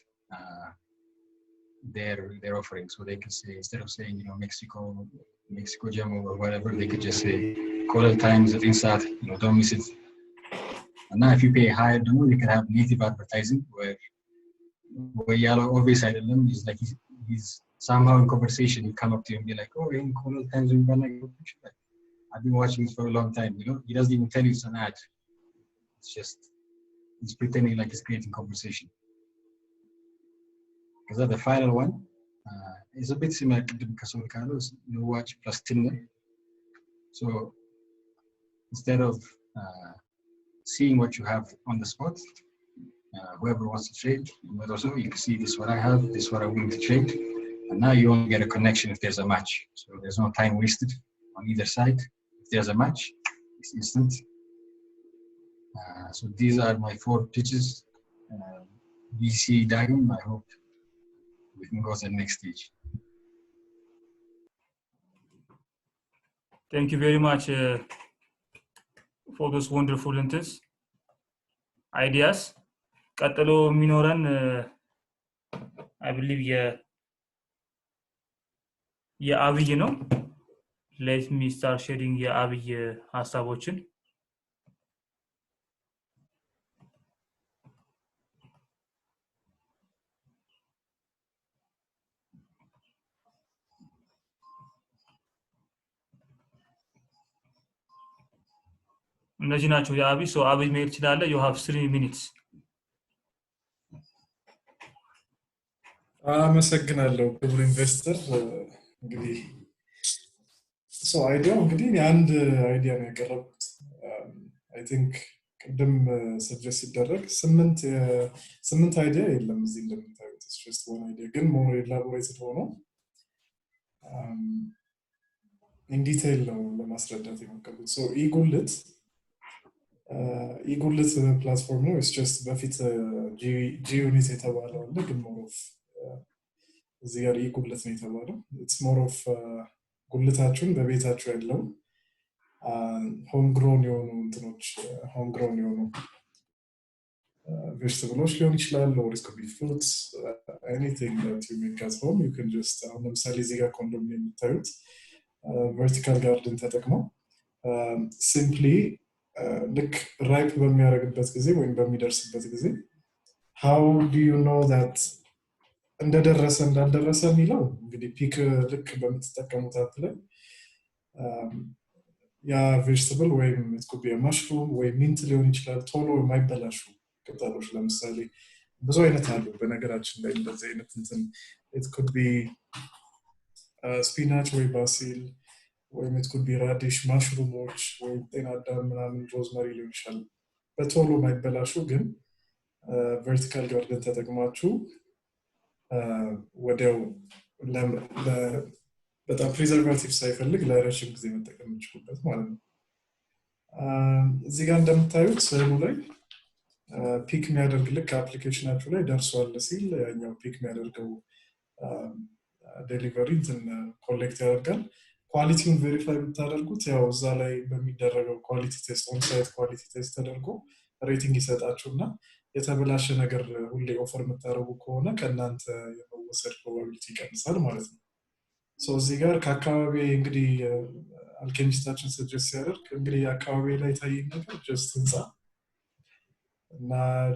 their offering. So they can say, instead of saying Mexico Mexico Gem or whatever, they could just say call times at inside, don't miss it. And now if you pay higher, you can have native advertising where yellow obvious item is like he's somehow in conversation, he'll come up to you and be like, oh, in call times I've been watching this for a long time, he doesn't even tell you it's an ad. It's just he's pretending like he's creating conversation. Because the final one is a bit similar to the Castle Carlos, watch plus Tinder. So instead of seeing what you have on the spot, whoever wants to trade, you can see this is what I have, this is what I'm willing to trade. And now you only get a connection if there's a match. So there's no time wasted on either side. If there's a match, it's instant. So these are my 4 pitches. VC diagram, I hope we can go to the next stage. Thank you very much for those wonderful ideas. ቀጥሎ የሚኖረን I believe የአብይ ነው. Let me start sharing የአብይ ሐሳቦችን. እነዚህ ናቸው የአብይ. so አብይ መሄድ ይችላል. You have 3 minutes. አመሰግናለሁ ክቡር ኢንቨስተር። እንግዲህ አይዲያው እንግዲህ አንድ አይዲያ ነው ያቀረብኩት። አይ ቲንክ ቅድም ሰጀስት ሲደረግ 8 አይዲያ የለም እዚህ እንደምታዩት። it's just one idea ግን more elaborated ሆኖ in detail ነው ለማስረዳት የሞከርኩት። so ኢጉልት ፕላትፎርም ነው። it's just በፊት ጂ ዩኒት የተባለው አለ ግን more of እዚህ ጋር ኢጉልት ነው የተባለው። it's more of ጉልታችሁን በቤታችሁ ያለው ሆም ግሮን የሆኑ እንትኖች ሆም ግሮን የሆኑ vegetables ሊሆን ይችላል or it could be fruits, anything that you make at home you can just ለምሳሌ እዚህ ጋር ኮንዶሚኒየም የምታዩት vertical garden ተጠቅመው simply ልክ ራይፕ በሚያደርግበት ጊዜ ወይም በሚደርስበት ጊዜ how do you know that እንደደረሰ እንዳልደረሰ የሚለው እንግዲህ ፒክ ልክ በምትጠቀሙት አፕ ላይ ያ vegetable ወይም it could be a mushroom ወይ mint ሊሆን ይችላል ቶሎ የማይበላሹ ቅጠሎች ለምሳሌ ብዙ አይነት አሉ በነገራችን ላይ እንደዚህ አይነት እንትን it could be spinach ወይ basil ወይ it could be radish mushrooms ወይ ጤናዳም ምናምን rosemary ሊሆን ይችላል በቶሎ የማይበላሹ ግን vertical garden ተጠቅማችሁ ወዲያው በጣም ፕሪዘርቫቲቭ ሳይፈልግ ለረጅም ጊዜ መጠቀም ይችላል ማለት ነው። እዚህ ጋር እንደምታዩት ስዕሉ ላይ ፒክ የሚያደርግ ልክ አፕሊኬሽናችሁ ላይ ደርሷል ሲል ያኛው ፒክ የሚያደርገው ዴሊቨሪ እንትን ኮሌክት ያደርጋል። ኳሊቲውን ቬሪፋይ ብታደርጉት ያው እዛ ላይ በሚደረገው ኳሊቲ ቴስት ኦን ሳይት ኳሊቲ ቴስት ተደርጎ ሬቲንግ ይሰጣችሁና የተበላሸ ነገር ሁሌ ኦፈር የምታደርጉ ከሆነ ከእናንተ የመወሰድ ፕሮባቢሊቲ ይቀንሳል ማለት ነው። እዚህ ጋር ከአካባቢ እንግዲህ አልኬሚስታችን ሰጀስት ሲያደርግ እንግዲህ አካባቢ ላይ ታየኝ ነገር ጀስት ህንፃ እና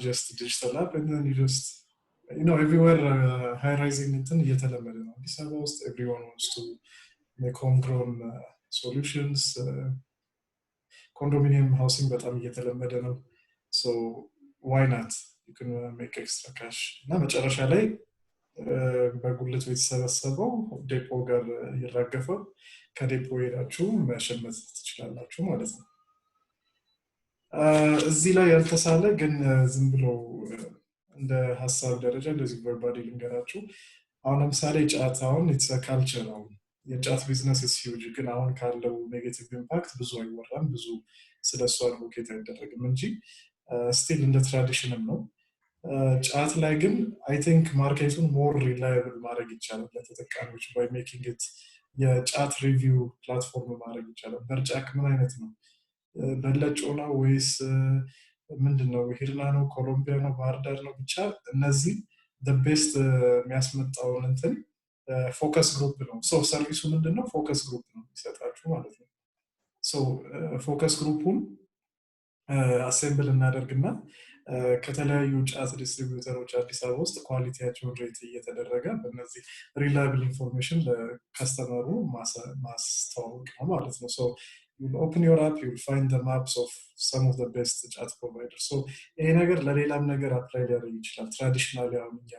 ጀስት ዲጂታል አፕ and then you just everywhere high rising እንትን እየተለመደ ነው። አዲስ አበባ ውስጥ everyone wants to make homegrown solutions. ኮንዶሚኒየም ሃውሲንግ በጣም እየተለመደ ነው። so why not you can make extra cash እና መጨረሻ ላይ በጉልት የተሰበሰበው ዴፖ ጋር ይራገፋል። ከዴፖ ሄዳችሁ መሸመት ትችላላችሁ ማለት ነው። እዚህ ላይ ያልተሳለ ግን ዝም ብሎ እንደ ሐሳብ ደረጃ እንደዚህ ቨርባሊ ልንገራችሁ። አሁን ለምሳሌ ጫት አሁን it's a culture ነው። የጫት ቢዝነስ is huge ግን አሁን ካለው ኔጌቲቭ ኢምፓክት ብዙ አይወራም፣ ብዙ ስለሱ አድቮኬት አይደረግም እንጂ ስቲል እንደ ትራዲሽንም ነው። ጫት ላይ ግን አይ ቲንክ ማርኬቱን ሞር ሪላየብል ማድረግ ይቻላል ለተጠቃሚዎች by making it የጫት ሪቪው ፕላትፎርም ማድረግ ይቻላል። በርጫክ ምን አይነት ነው? በለጮ ነው ወይስ ምንድነው? ሂርና ነው? ኮሎምቢያ ነው? ባህር ዳር ነው? ብቻ እነዚህ the best የሚያስመጣውን እንትን ፎከስ ግሩፕ ነው ሶ ሰርቪሱ ምንድነው ፎከስ ግሩፕ ነው ይሰጣችሁ ማለት ነው ሶ ፎከስ ግሩፑን አሴምብል እናደርግና ከተለያዩ ጫት ዲስትሪቢዩተሮች አዲስ አበባ ውስጥ ኳሊቲያቸውን ሬት እየተደረገ በእነዚህ ሪላያብል ኢንፎርሜሽን ለከስተመሩ ማስተዋወቅ ነው ማለት ነው ሶ you'll open your app you'll find the maps of some of the best chat providers so ይሄ ነገር ለሌላም ነገር አፕላይ ሊያደርግ ይችላል ትራዲሽናል ያውኛ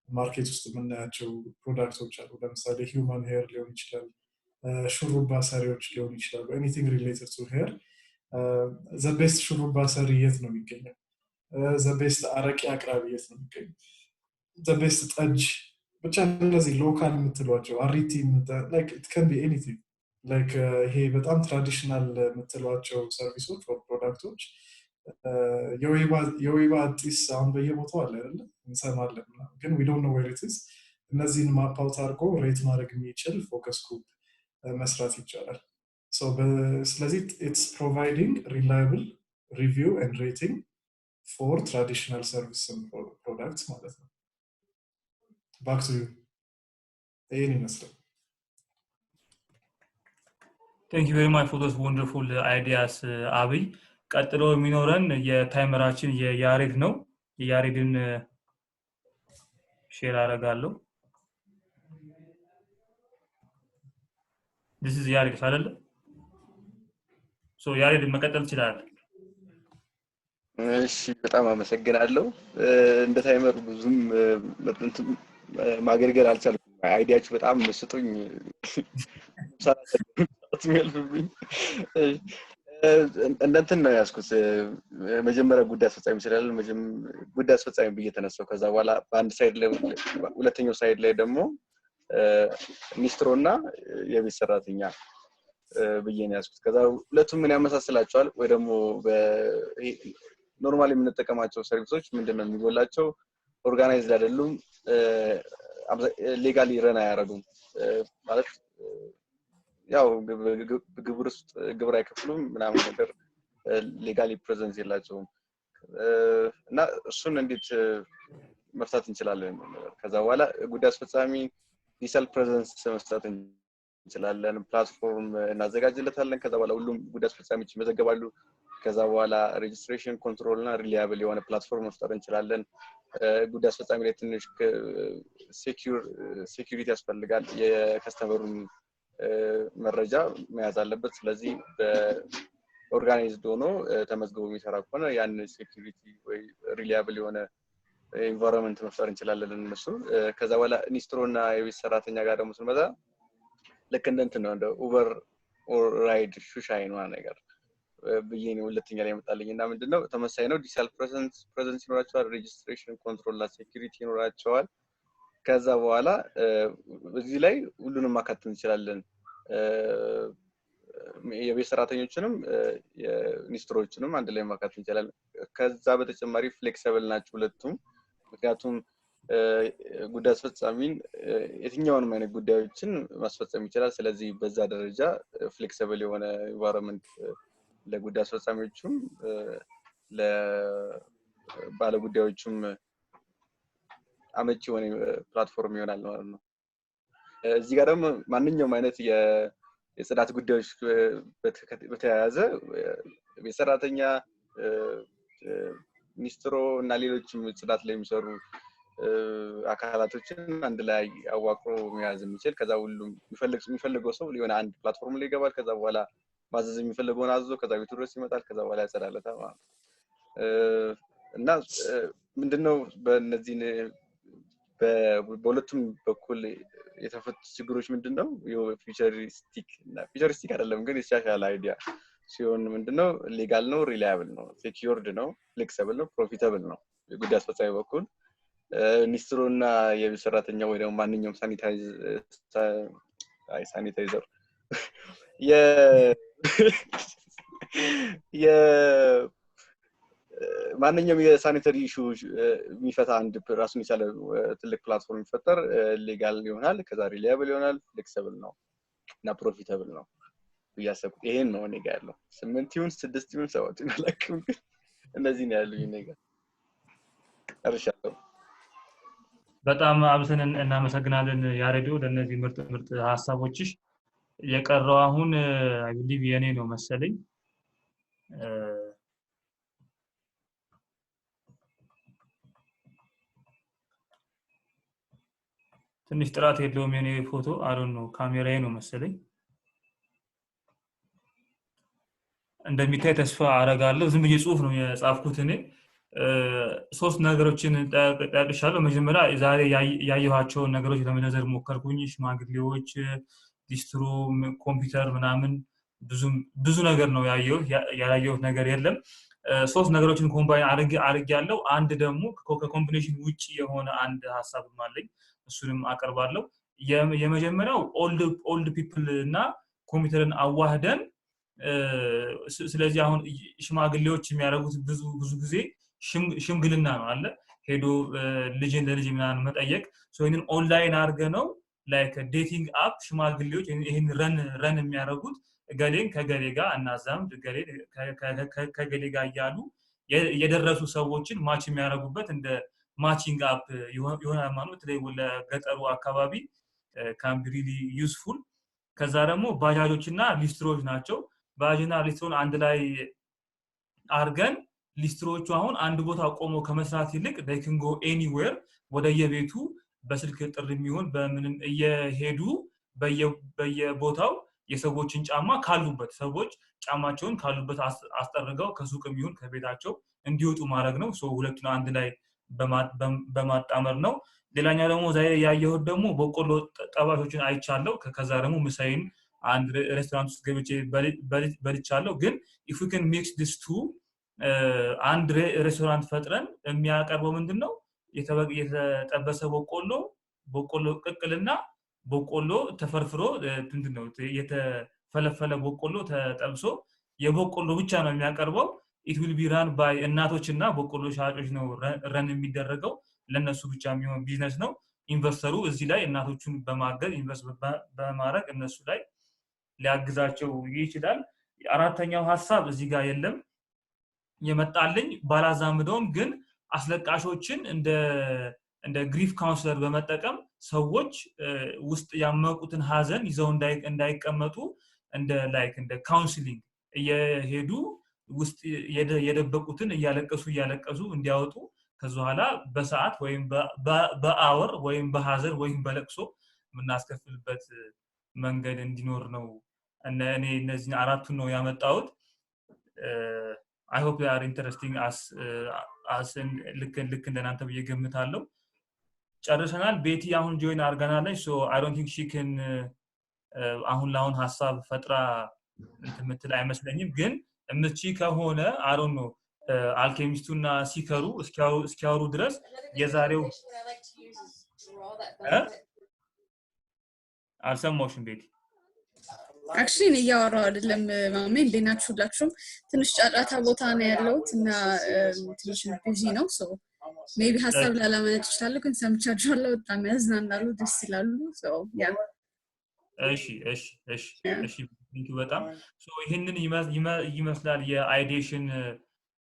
ማርኬት ውስጥ የምናያቸው ፕሮዳክቶች አሉ ለምሳሌ ሂውማን ሄር ሊሆን ይችላል ሹሩባ ሰሪዎች ሊሆን ይችላል anything related to hair the best ሹሩባ ሰሪ የት ነው የሚገኘው the best አረቂ አቅራቢ የት ነው የሚገኘው the best ጠጅ ብቻ እነዚህ ሎካል የምትሏቸው አሪቲ like it can be anything like ይሄ በጣም ትራዲሽናል የምትሏቸው ሰርቪሶች or ፕሮዳክቶች የወይባ አዲስ አሁን በየቦታው አለ አይደል እንሰማለን ግን we don't know where it is እነዚህን ማፕ አውት አድርጎ ሬት ማድረግ የሚችል ፎከስ ግሩፕ መስራት ይቻላል so ስለዚህ it's providing reliable review and rating for traditional service and products ማለት ነው back to you ይሄን ይመስላል Thank you very much for those wonderful ideas አብይ ቀጥሎ የሚኖረን የታይመራችን የያሬድ ነው የያሬድን ሼር አደርጋለሁ This is ያሬድ አይደል so ያሬድ መቀጠል ይችላል እሺ በጣም አመሰግናለሁ እንደ ታይመር ብዙም ማገልገል አልቻልኩም አይዲያችሁ በጣም መስጡኝ ሳትሚልብኝ እንደንትን ነው ያስኩት መጀመሪያ ጉዳይ አስፈጻሚ ይችላል ጉዳይ አስፈጻሚ በየተነሳው ከዛ በኋላ በአንድ ሳይድ ላይ ሁለተኛው ሳይድ ላይ ደግሞ ሚኒስትሮና የቤት ሰራተኛ በየነ ያስኩት ከዛ ሁለቱም ምን ያመሳስላቸዋል ወይ ደግሞ ኖርማሊ የምንጠቀማቸው ሰርቪሶች ምንድነው የሚጎላቸው ኦርጋናይዝድ አይደሉም ሌጋሊ ረን አያረጉም ማለት ያው ግብር አይከፍሉም ምናምን ነገር ሌጋሊ ፕሬዘንስ የላቸውም እና እሱን እንዴት መፍታት እንችላለን ከዛ በኋላ ጉዳይ አስፈጻሚ ዲጂታል ፕሬዘንስ መስጠት እንችላለን ፕላትፎርም እናዘጋጅለታለን ከዛ በኋላ ሁሉም ጉዳይ አስፈጻሚዎች ይመዘገባሉ ከዛ በኋላ ሬጅስትሬሽን ኮንትሮል እና ሪላያብል የሆነ ፕላትፎርም መፍጠር እንችላለን ጉዳይ አስፈጻሚ ላይ ትንሽ ሴኩሪቲ ያስፈልጋል የከስተመሩን መረጃ መያዝ አለበት ስለዚህ በኦርጋናይዝድ ሆኖ ተመዝግቦ የሚሰራ ከሆነ ያን ሴኩሪቲ ወይ ሪላያብል የሆነ ኢንቫይሮንመንት መፍጠር እንችላለን እነሱ ከዛ በኋላ ኢንስትሮና የቤት ሰራተኛ ጋር ደግሞ ስንመጣ ልክ እንደንት ነው እንደ ኡበር ኦር ራይድ ሹሻይ ነው ነገር በየኔ ሁለተኛ ላይ መጣልኝና ምንድነው ተመሳሳይ ነው ዲጂታል ፕሬዘንስ ይኖራቸዋል ሬጅስትሬሽን ኮንትሮል እና ሴኩሪቲ ይኖራቸዋል ከዛ በኋላ እዚህ ላይ ሁሉንም ማካተት እንችላለን የቤት ሰራተኞችንም የኢንስትሮችንም አንድ ላይ ማካተት እንችላለን ከዛ በተጨማሪ ፍሌክሲብል ናቸው ሁለቱም ምክንያቱም ጉዳይ አስፈጻሚን የትኛውንም አይነት ጉዳዮችን ማስፈጸም ይችላል ስለዚህ በዛ ደረጃ ፍሌክሲብል የሆነ ኢንቫይሮንመንት ለጉዳይ አስፈጻሚዎችም ለባለ ጉዳዮችም አመቺ የሆነ ፕላትፎርም ይሆናል ማለት ነው እዚህ ጋር ደግሞ ማንኛውም አይነት የጽዳት ጉዳዮች በተያያዘ ቤት ሰራተኛ ሚኒስትሮ እና ሌሎችም ጽዳት ላይ የሚሰሩ አካላቶችን አንድ ላይ አዋቅሮ መያዝ የሚችል ከዛ ሁሉም የሚፈልገው ሰው ሊሆን አንድ ፕላትፎርም ላይ ይገባል ከዛ በኋላ ማዘዝ የሚፈልገውን አዞ ከዛ ቤቱ ድረስ ይመጣል ከዛ በኋላ ያጸዳለታል ማለት እና ምንድነው በእነዚህ በሁለቱም በኩል የተፈቱ ችግሮች ምንድነው ፊቸሪስቲክ አይደለም ግን የተሻሻለ አይዲያ ሲሆን ምንድነው ሌጋል ነው ሪላያብል ነው ሴኩርድ ነው ፍሌክሲብል ነው ፕሮፊታብል ነው ጉዳይ አስፈጻሚ በኩል ሚኒስትሩና የቤት ሰራተኛ ወይ ደግሞ ማንኛውም ሳኒታይዘር ማንኛውም የሳኒታሪ ኢሹ የሚፈታ አንድ ራሱን የቻለ ትልቅ ፕላትፎርም ይፈጠር ሌጋል ይሆናል ከዛ ሪላያብል ይሆናል ፍሌክሲብል ነው እና ፕሮፊታብል ነው ያሰብኩ ይሄን ነው እኔ ጋር ያለው 8 ይሁን 6 ይሁን 7 ይሁን አላውቅም እነዚህ ነው ያሉኝ ነገር አርሻለሁ በጣም አብዝተን እናመሰግናለን ያሬዲዮ ለነዚህ ምርጥ ሐሳቦችሽ የቀረው አሁን አይ ቢሊቭ የኔ ነው መሰለኝ ትንሽ ጥራት የለውም የኔ ፎቶ አይ ዶንት ኖ ካሜራዬ ነው መሰለኝ እንደሚታይ ተስፋ አረጋለሁ ዝም ብዬ ጽሁፍ ነው የጻፍኩት እኔ ሶስት ነገሮችን ጠቅሻለሁ መጀመሪያ ዛሬ ያየኋቸው ነገሮች ለመነዘር ሞከርኩኝ ሽማግሌዎች ዲስትሮ ኮምፒውተር ምናምን ብዙ ነገር ነው ያየሁት ነገር የለም ሶስት ነገሮችን ኮምባይን አድርጌያለሁ አንድ ደግሞ ከኮምቢኔሽን ውጪ የሆነ አንድ ሐሳብም አለኝ እሱንም አቀርባለሁ የመጀመሪያው ኦልድ ፒፕል እና ኮምፒውተርን አዋህደን ስለዚህ አሁን ሽማግሌዎች የሚያደርጉት ብዙ ጊዜ ሽምግልና ነው አለ ሄዶ ልጅን ለልጅ ምናምን መጠየቅ ይሄንን ኦንላይን አድርገ ነው ላይክ ዴቲንግ አፕ ሽማግሌዎች ይሄን ረን የሚያደርጉት ገሌን ከገሌ ጋር እናዛምድ ገሌ ከገሌ ጋር ያሉ የደረሱ ሰዎችን ማች የሚያደርጉበት እንደ ማቺንግ አፕ ይሆናል ማለት ለገጠሩ አካባቢ can be really useful ከዛ ደግሞ ባጃጆችና ሊስትሮች ናቸው ባጃጅና ሊስትሮን አንድ ላይ አርገን ሊስትሮቹ አሁን አንድ ቦታ ቆሞ ከመስራት ይልቅ they can go anywhere ወደ የቤቱ በስልክ ጥሪ የሚሆን በምንም እየሄዱ በየቦታው የሰዎችን ጫማ ካሉበት ሰዎች ጫማቸውን ካሉበት አስጠርገው ከሱቅም ይሁን ከቤታቸው እንዲወጡ ማድረግ ነው ሁለቱን አንድ ላይ በማጣመር ነው ሌላኛው ደግሞ ዛሬ ያየሁት ደግሞ በቆሎ ጠባሾችን አይቻለሁ ከዛ ደግሞ ምሳይን አንድ ሬስቶራንት ውስጥ ገብቼ በልቻለሁ ግን if we can mix these two አንድ ሬስቶራንት ፈጥረን የሚያቀርበው ምንድነው የተጠበሰ በቆሎ ቅቅልና በቆሎ ተፈርፍሮ ምንድነው የተፈለፈለ በቆሎ ተጠብሶ የበቆሎ ብቻ ነው የሚያቀርበው it will be run by እናቶችና በቆሎ ሻጮች ነው ረን የሚደረገው ለነሱ ብቻ የሚሆን ቢዝነስ ነው ኢንቨስተሩ እዚህ ላይ እናቶቹን በማገዝ ኢንቨስት በማድረግ እነሱ ላይ ሊያግዛቸው ይችላል አራተኛው ሐሳብ እዚህ ጋር የለም የመጣልኝ ባላዛምዶም ግን አስለቃሾችን እንደ ግሪፍ ካውንሰለር በመጠቀም ሰዎች ውስጥ ያመቁትን ሐዘን ይዘው እንዳይቀመጡ እንደ ካውንስሊንግ እየሄዱ ውስጥ የደበቁትን እያለቀሱ እንዲያወጡ ከዛኋላ በሰዓት ወይም በአወር ወይም በሐዘን ወይም በለቅሶ ምናስከፍልበት መንገድ እንዲኖር ነው እኔ እነዚህ አራቱን ነው ያመጣሁት I hope they are interesting as ልክ እንደናንተ በየገምታለሁ ጨርሰናል ቤቲ አሁን ጆይን አርጋናለች so I don't think she can አሁን ሐሳብ ፈጥራ እንትምትል አይመስለኝም ግን እምቺ ከሆነ I don't know አልኬሚስቱና ሲከሩ እስኪያወሩ ድረስ የዛሬው አልሰማሽም ቤቲ actually እያወራው አይደለም ማሜ እንደናችሁላችሁም ትንሽ ጫጫታ ቦታ ነው ያለውት እና ትንሽ ቢዚ ነው so maybe ሐሳብ ላላመነጭ ይችላል ግን ሰምቻችኋለሁ በጣም ያዝናናሉ ደስ ይላሉ so yeah እሺ thank you በጣም so ይሄንን ይመስላል የአይዲዬሽን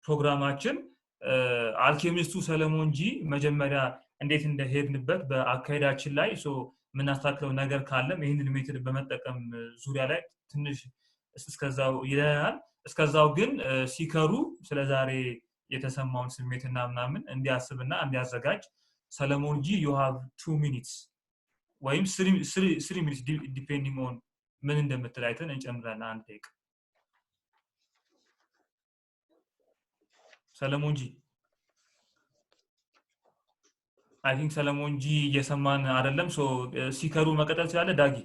ፕሮግራማችን አልኬሚስቱ ሰለሞን ጂ መጀመሪያ እንዴት እንደሄድንበት በአካሄዳችን ላይ so ምናስተካክለው ነገር ካለም ይሄንን ሜተድ በመጠቀም ዙሪያ ላይ ትንሽ እስከዛው ይለናል እስከዛው ግን ሲከሩ ስለዛሬ የተሰማውን ስሜትና ምናምን እንዲያስብና እንዲያዘጋጅ ሰለሞን ጂ you have 2 minutes ወይም 3 minutes depending on ምን እንደምትላይተን እንጨምራለን አንድ ደቂቃ ሰለሞን ጂ I think ሰለሞን ጂ እየሰማን አይደለም so ሲከሩ መቀጠል ይችላል ዳጊ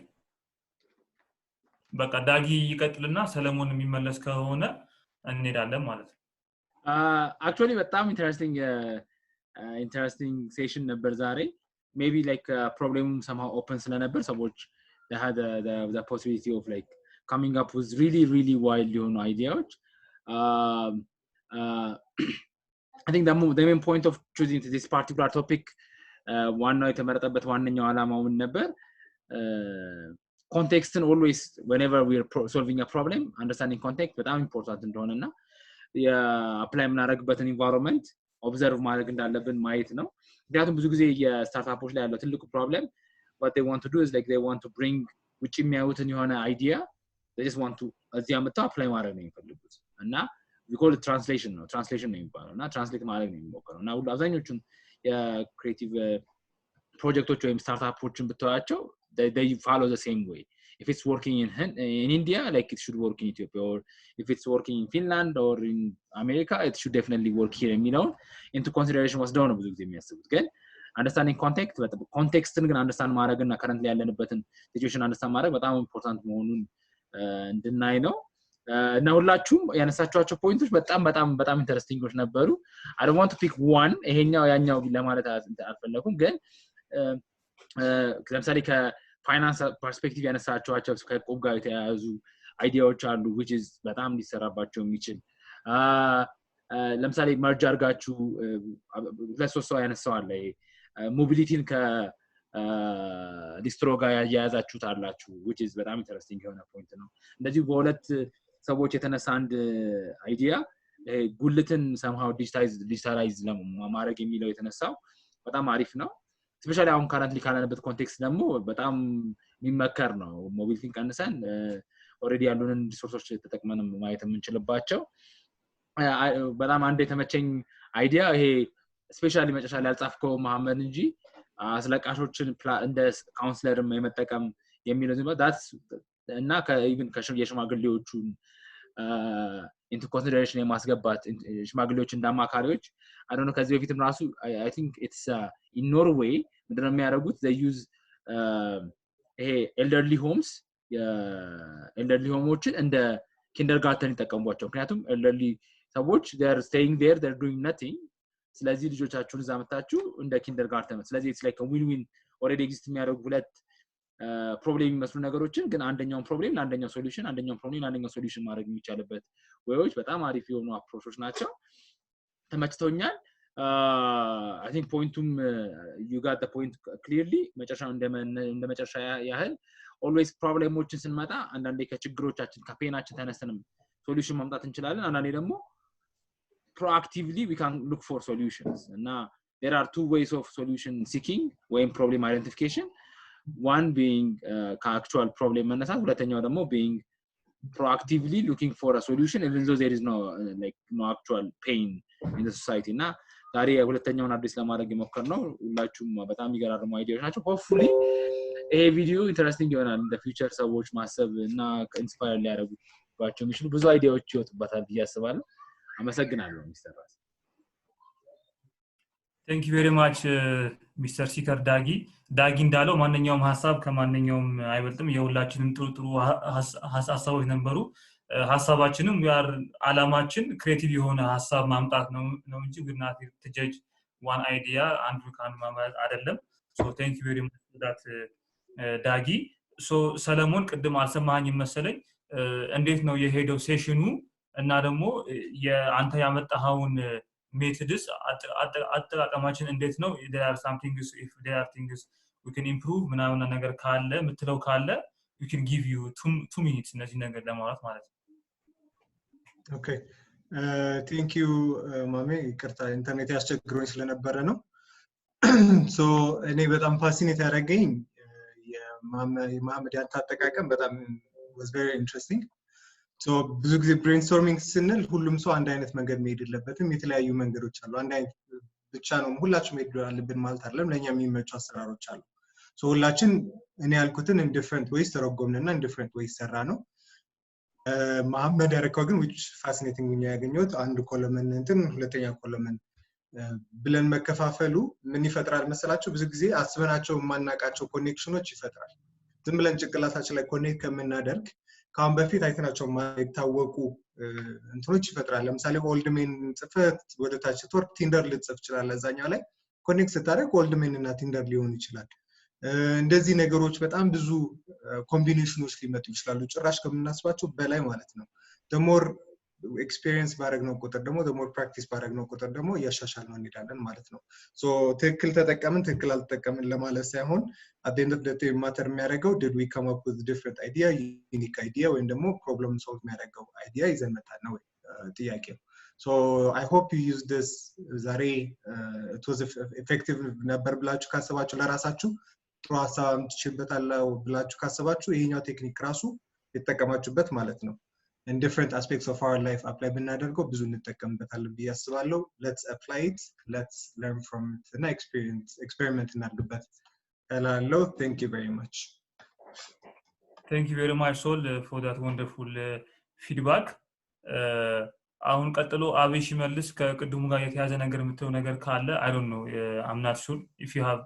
በቃ ዳጊ ይቀጥልና ሰለሞን የሚመለስ ከሆነ እንሄዳለን ማለት ነው actually በጣም interesting session ነበር ዛሬ maybe like problem somehow open ስለነበር ሰዎች they had the possibility of like coming up with really wild ideas I think the main point of choosing this particular topic ዋናው የተመረጠበት ዋነኛው ዓላማው ምን ነበር context and always whenever we are solving a problem understanding context በጣም important እንደሆነና የአፕላይ የምናደርግበትን environment ኦብዘርቭ ማድረግ እንዳለብን ማየት ነው ምክንያቱም ብዙ ጊዜ የስታርታፖች ላይ ያለው ትልቁ ፕሮብሌም what they want to do is like they want to bring which የሚያዩትን የሆነ idea they just want to እዚያ መጣ apply ማድረግ ነው የሚፈልጉት እና we call it translation ነው የሚባለው እና translate ማድረግ ነው የሚሞክረው እና ሁሉ አብዛኞቹን የክሬቲቭ ፕሮጀክቶች ወይም ስታርታፖችን ብታያቸው they follow the same way if it's working in India like it should work in Ethiopia or if it's working in Finland or in America it should definitely work here የሚለውን into consideration ወስደው ነው ብዙ ጊዜ የሚያስቡት ግን understanding context ግን understand ማድረግና currently ያለንበትን situation understand ማድረግ በጣም important መሆኑን እንድናይ ነው እና ሁላችሁም ያነሳችኋቸው ፖይንቶች በጣም ኢንተረስቲንጎች ነበሩ I don't want to pick one ይሄኛው ያኛው ለማለት አልፈለኩም ግን ለምሳሌ ከፋይናንስ ፐርስፔክቲቭ ያነሳችኋቸው ከቆብ ጋር የተያያዙ አይዲያዎች አሉ which is በጣም ሊሰራባቸው የሚችል ለምሳሌ መርጅ አድርጋችሁ ለሶስት ሰው ያነሳው አለ ሞቢሊቲን ከዲስትሮ ጋር ያያያዛችሁት አላችሁ which is በጣም ኢንተረስቲንግ የሆነ ፖይንት ነው እንደዚህ በሁለት ሰዎች የተነሳ አንድ አይዲያ ጉልትን somehow digitalize ለማድረግ የሚለው የተነሳው በጣም አሪፍ ነው ስፔሻሊ አሁን ካረንትሊ ካለንበት ኮንቴክስት ደግሞ በጣም የሚመከር ነው ሞቢሊቲን ቀንሰን ኦሬዲ ያሉንን ሪሶርሶች ተጠቅመን ማየት የምንችልባቸው በጣም አንድ የተመቸኝ አይዲያ ይሄ ስፔሻሊ መጨረሻ ላይ ያልጻፍከው መሐመድ እንጂ አስለቃሾችን እንደ ካውንስለርም የመጠቀም የሚለው ነው that's እና ከኢቭን የሽማግሌዎቹን into consideration የማስገባት ሽማግሌዎች እንዳማካሪዎች I don't know ከዚህ በፊትም ራሱ I think it's in Norway ምንድነው የሚያደርጉት they use ይሄ elderly homeዎችን እንደ kindergarten ይጠቀሙባቸው ምክንያቱም elderly ሰዎች they are staying there they're doing nothing ስለዚህ ልጆቻችሁን እዛ መጣችሁ እንደ kindergarten ስለዚህ it's like a win-win already exist የሚያደርጉ ሁለት ፕሮብሌም የሚመስሉ ነገሮችን ግን አንደኛውን ፕሮብሌም ለአንደኛው ሶሉሽን አንደኛውን ፕሮብሌም ለአንደኛው ሶሉሽን ማድረግ የሚቻልበት ወይዎች በጣም አሪፍ የሆኑ አፕሮቾች ናቸው ተመችቶኛል I think pointum you got the point clearly መጨረሻው እንደ መጨረሻ ያህል always ፕሮብሌሞችን ስንመጣ አንዳንዴ ከችግሮቻችን ከፔናችን ተነስተንም ሶሉሽን ማምጣት እንችላለን አንዳንዴ ደግሞ proactively we can look for solutions and there are two ways of solution seeking when problem identification one being actual problem መነሳት ሁለተኛው ደግሞ being proactively looking for a solution even though there is no actual pain in the society እና ዛሬ ሁለተኛውን አዲስ ለማድረግ የሞከርነው ሁላችሁም በጣም ይገራርሙ አይዲያዎች ናቸው hopefully ይሄ ቪዲዮ ኢንተረስቲንግ ይሆናል in the future ሰዎች ማሰብ እና ኢንስፓየር ሊያደርጉባቸው የሚችሉ ብዙ አይዲያዎች ይወጡበታል ብዬ አስባለሁ አመሰግናለሁ ሚስተር ራስ Thank you very much Mr. Sikar ዳጊ እንዳለው ማንኛውም ሐሳብ ከማንኛውም አይበልጥም የሁላችንም ጥሩ ሐሳቦች ነበሩ ሐሳባችንም ያር አላማችን ክሬቲቭ የሆነ ሐሳብ ማምጣት ነው እንጂ ግናት ተጀጅ one idea አንዱ ካን ማማት አይደለም so thank you very much for that ዳጊ so ሰለሞን ቅድም አልሰማኝ መሰለኝ እንዴት ነው የሄደው ሴሽኑ እና ደግሞ የአንተ ያመጣኸውን methods አጠቃቀማችን እንዴት ነው there are some things if there are things we can improve ምናምን ነገር ካለ ምትለው ካለ we can give you 2 minutes እነዚህ ነገር ለማውራት ማለት ነው okay thank you ማሜ ይቅርታ ኢንተርኔት ያስቸግሮኝ ስለነበረ ነው so እኔ በጣም ፋሲኔት ያደረገኝ የመሐመድ ያልታጠቃቀም በጣም was very interesting so ብዙ ጊዜ brainstorming ስንል ሁሉም ሰው አንድ አይነት መንገድ መሄድ የለበትም የተለያዩ መንገዶች አሉ አንድ አይነት ብቻ ነው ሁላችሁም መሄድ አለብን ማለት አይደለም ለኛ የሚመቹ አሰራሮች አሉ so ሁላችን እኔ ያልኩትን in different ways ተረጎምንና in different ways ሰራ ነው መሐመድ ያረከው ግን which fascinating ምን ያገኘሁት አንድ ኮለመን እንትን ሁለተኛ ኮለመን ብለን መከፋፈሉ ምን ይፈጥራል መሰላችሁ ብዙ ጊዜ አስበናቸው ማናቃቸው ኮኔክሽኖች ይፈጥራል ዝም ብለን ጭቅላታችን ላይ ኮኔክት ከመናደርግ ካም በፊት አይተናቸው ማይታወቁ እንትኖች ይፈጥራል ለምሳሌ ኦልድ ሜን ጽፈት ወደ ታች ቶርክ ቲንደር ልጽፍ ይችላል ለዛኛው ላይ ኮኔክት ስታደርግ ኦልድ ሜን እና ቲንደር ሊሆን ይችላል እንደዚህ ነገሮች በጣም ብዙ ኮምቢኔሽኖች ሊመጡ ይችላሉ ጭራሽ ከምናስባቸው በላይ ማለት ነው the more experience ባረግነው ቁጥር ደግሞ the more practice ባረግነው ቁጥር ደግሞ ያሻሻልነው እንሄዳለን ማለት ነው so ትክክል ተጠቀምን ትክክል አልተጠቀምን ለማለት ሳይሆን at the end of the day matter የሚያደርገው did we come up with different idea unique idea ወይም ደግሞ problem solve የሚያደርገው idea ይዘን መጣን ነው ጥያቄው So I hope you use this ዛሬ it was effective ነበር ብላችሁ ካሰባችሁ ለራሳችሁ ጥሩ ሐሳብ ትችልበታላችሁ ብላችሁ ካሰባችሁ ይሄኛው ቴክኒክ ራሱ የተጠቀማችሁበት ማለት ነው in different aspects of our life apply ብናደርገው ብዙ እንጠቀምበታለን ብዬ አስባለሁ let's apply it let's learn from it and experiment እናድርግበት hello thank you very much thank you very much Sol for that wonderful feedback አሁን ቀጥሎ አብሽ መልስ ከቅድሙ ጋር የተያዘ ነገር የምትለው ነገር ካለ I don't know I'm not sure if you have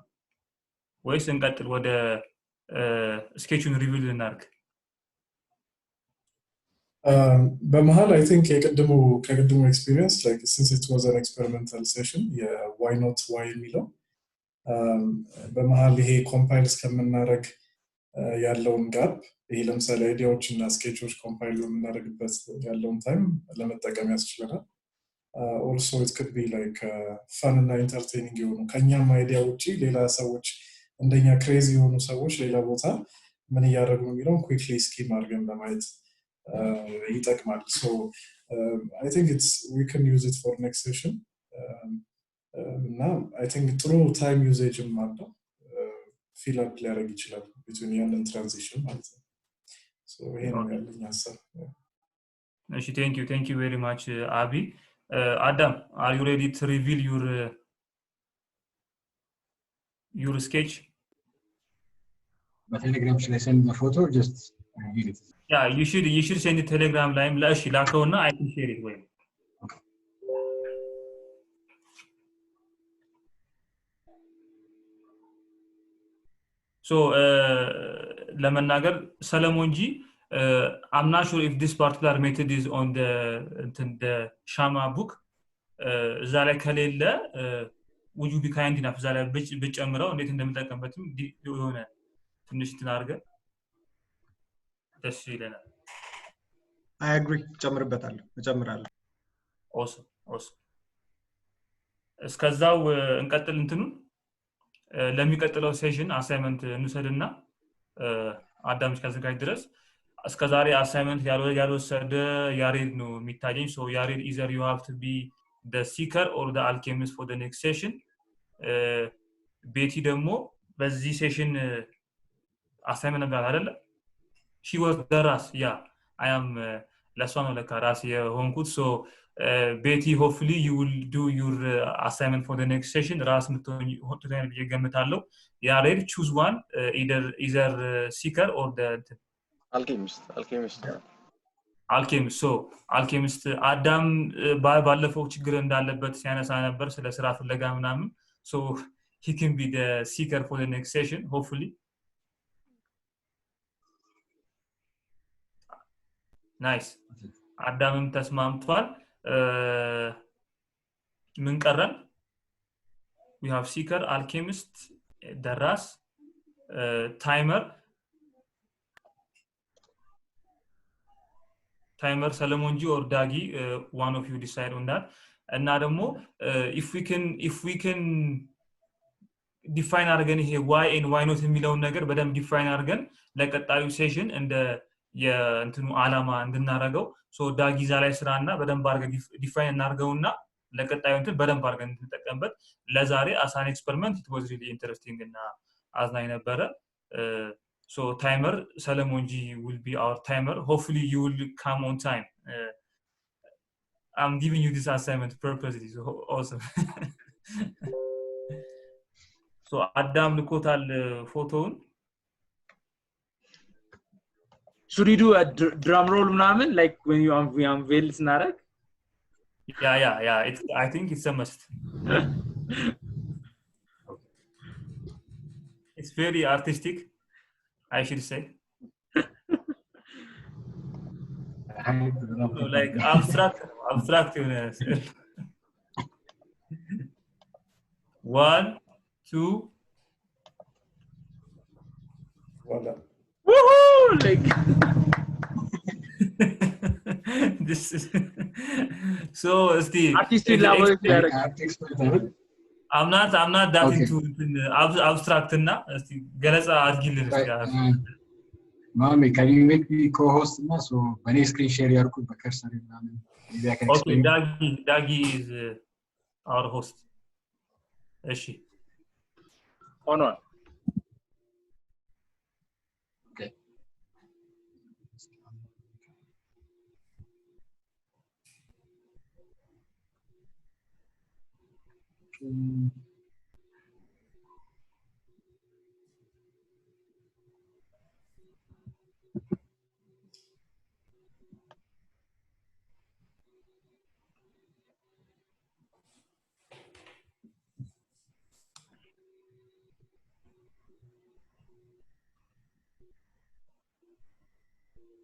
ወይስ እንቀጥል ወደ ስኬቹን ሪቪል እናርግ በመሃል I think ከቅድሙ experience like since it was an experimental session why not why የሚለው በመሃል ይሄ ኮምፓይል እስከምናረግ ያለውን ጋፕ ይሄ ለምሳሌ አይዲያዎችና ስኬቾች ኮምፓይል የምናደርግበት ያለውን ታይም ለመጠቀም ያስችለናል also it could be like fun and entertaining የሆኑ ከኛም አይዲያ ውጪ ሌላ ሰዎች እንደኛ crazy የሆኑ ሰዎች ሌላ ቦታ ምን ያደርጉ ነው የሚለው quickly scheme አድርገን ለማየት ይጠቅማል so I think we can use it for next session now I think through time usage ማለው fill up ሊያደርግ ይችላል between ያንን transition ማለት ነው so ይሄ ነው ያለኝ ሐሳብ እሺ thank you very much Abi Adam are you ready to reveal your sketch But Telegram should I send the photo or just reveal it? Yeah, you should send the Telegram line lashi lakona I can share it with. Okay. So ለመናገር ሰለሞንጂ I'm not sure if this particular method is on the Shama book እዛ ላይ ከሌለ would you be kind enough እዛ ላይ ብጨምረው እንዴት እንደምጠቀምበትም የሆነ ትንሽ ትናርገ ደስ ይለናል I agree ጨምርበታለሁ awesome እስከዛው እንቀጥል እንትኑን ለሚቀጥለው ሴሽን አሳይመንት እንሰድና አዳምጭ ከዘጋጅ ድረስ እስከዛሬ አሳይመንት ያልወሰደ ያሬድ ነው የሚታየኝ so ያሬድ either you have to be the seeker or the alchemist for the next session ቤቲ ደግሞ በዚህ ሴሽን assignment ነበር አይደለ she was the ras yeah I am ለሷ ነው ለካራስ የሆንኩት so Betty hopefully you will do your assignment for the next session ራስ ምትሆን ሆትታይን በየገምታለው ያሬድ choose one either seeker or the alchemist so alchemist አዳም ባለፈው ችግር እንዳለበት ሲያነሳ ነበር ስለ ስራ ፍለጋ ምናምን so he can be the seeker for the next session hopefully nice አዳምም ተስማምቷል ምን ቀረን we have seeker alchemist ደራስ timer ሰለሞንጂ or Dagi one of you decide on that እና ደግሞ if we can define አርገን ይሄ why and why not የሚለውን ነገር በደንብ define አርገን ለቀጣዩ ሴሽን እንደ የእንትኑ አላማ እንድናረጋው so ዳጊዛ ላይ ስራና በደንብ አርገን define እናርገውና ለቀጣዩ እንትን በደንብ አርገን እንጠቀምበት ለዛሬ as an experiment it was really interesting እና አዝናኝ ነበረ so timer Salamonji will be our timer hopefully you will come on time I'm giving you this assignment purposely so awesome so Adam ልኮታል ፎቶውን should we do a drum roll ምናምን like when you unveil snarak yeah I think it's a must it's very artistic I should say so like abstract one two voilà woohoo like this is so Steve artistic level I'm not that okay. into abstract እና እስቲ ገለጻ አድርጊልን እስቲ Mami, can you make me co-host now? So, when I screen share your code, but cursor Maybe I can Okay, explain. Dagi is our host. Eshi. On. Okay.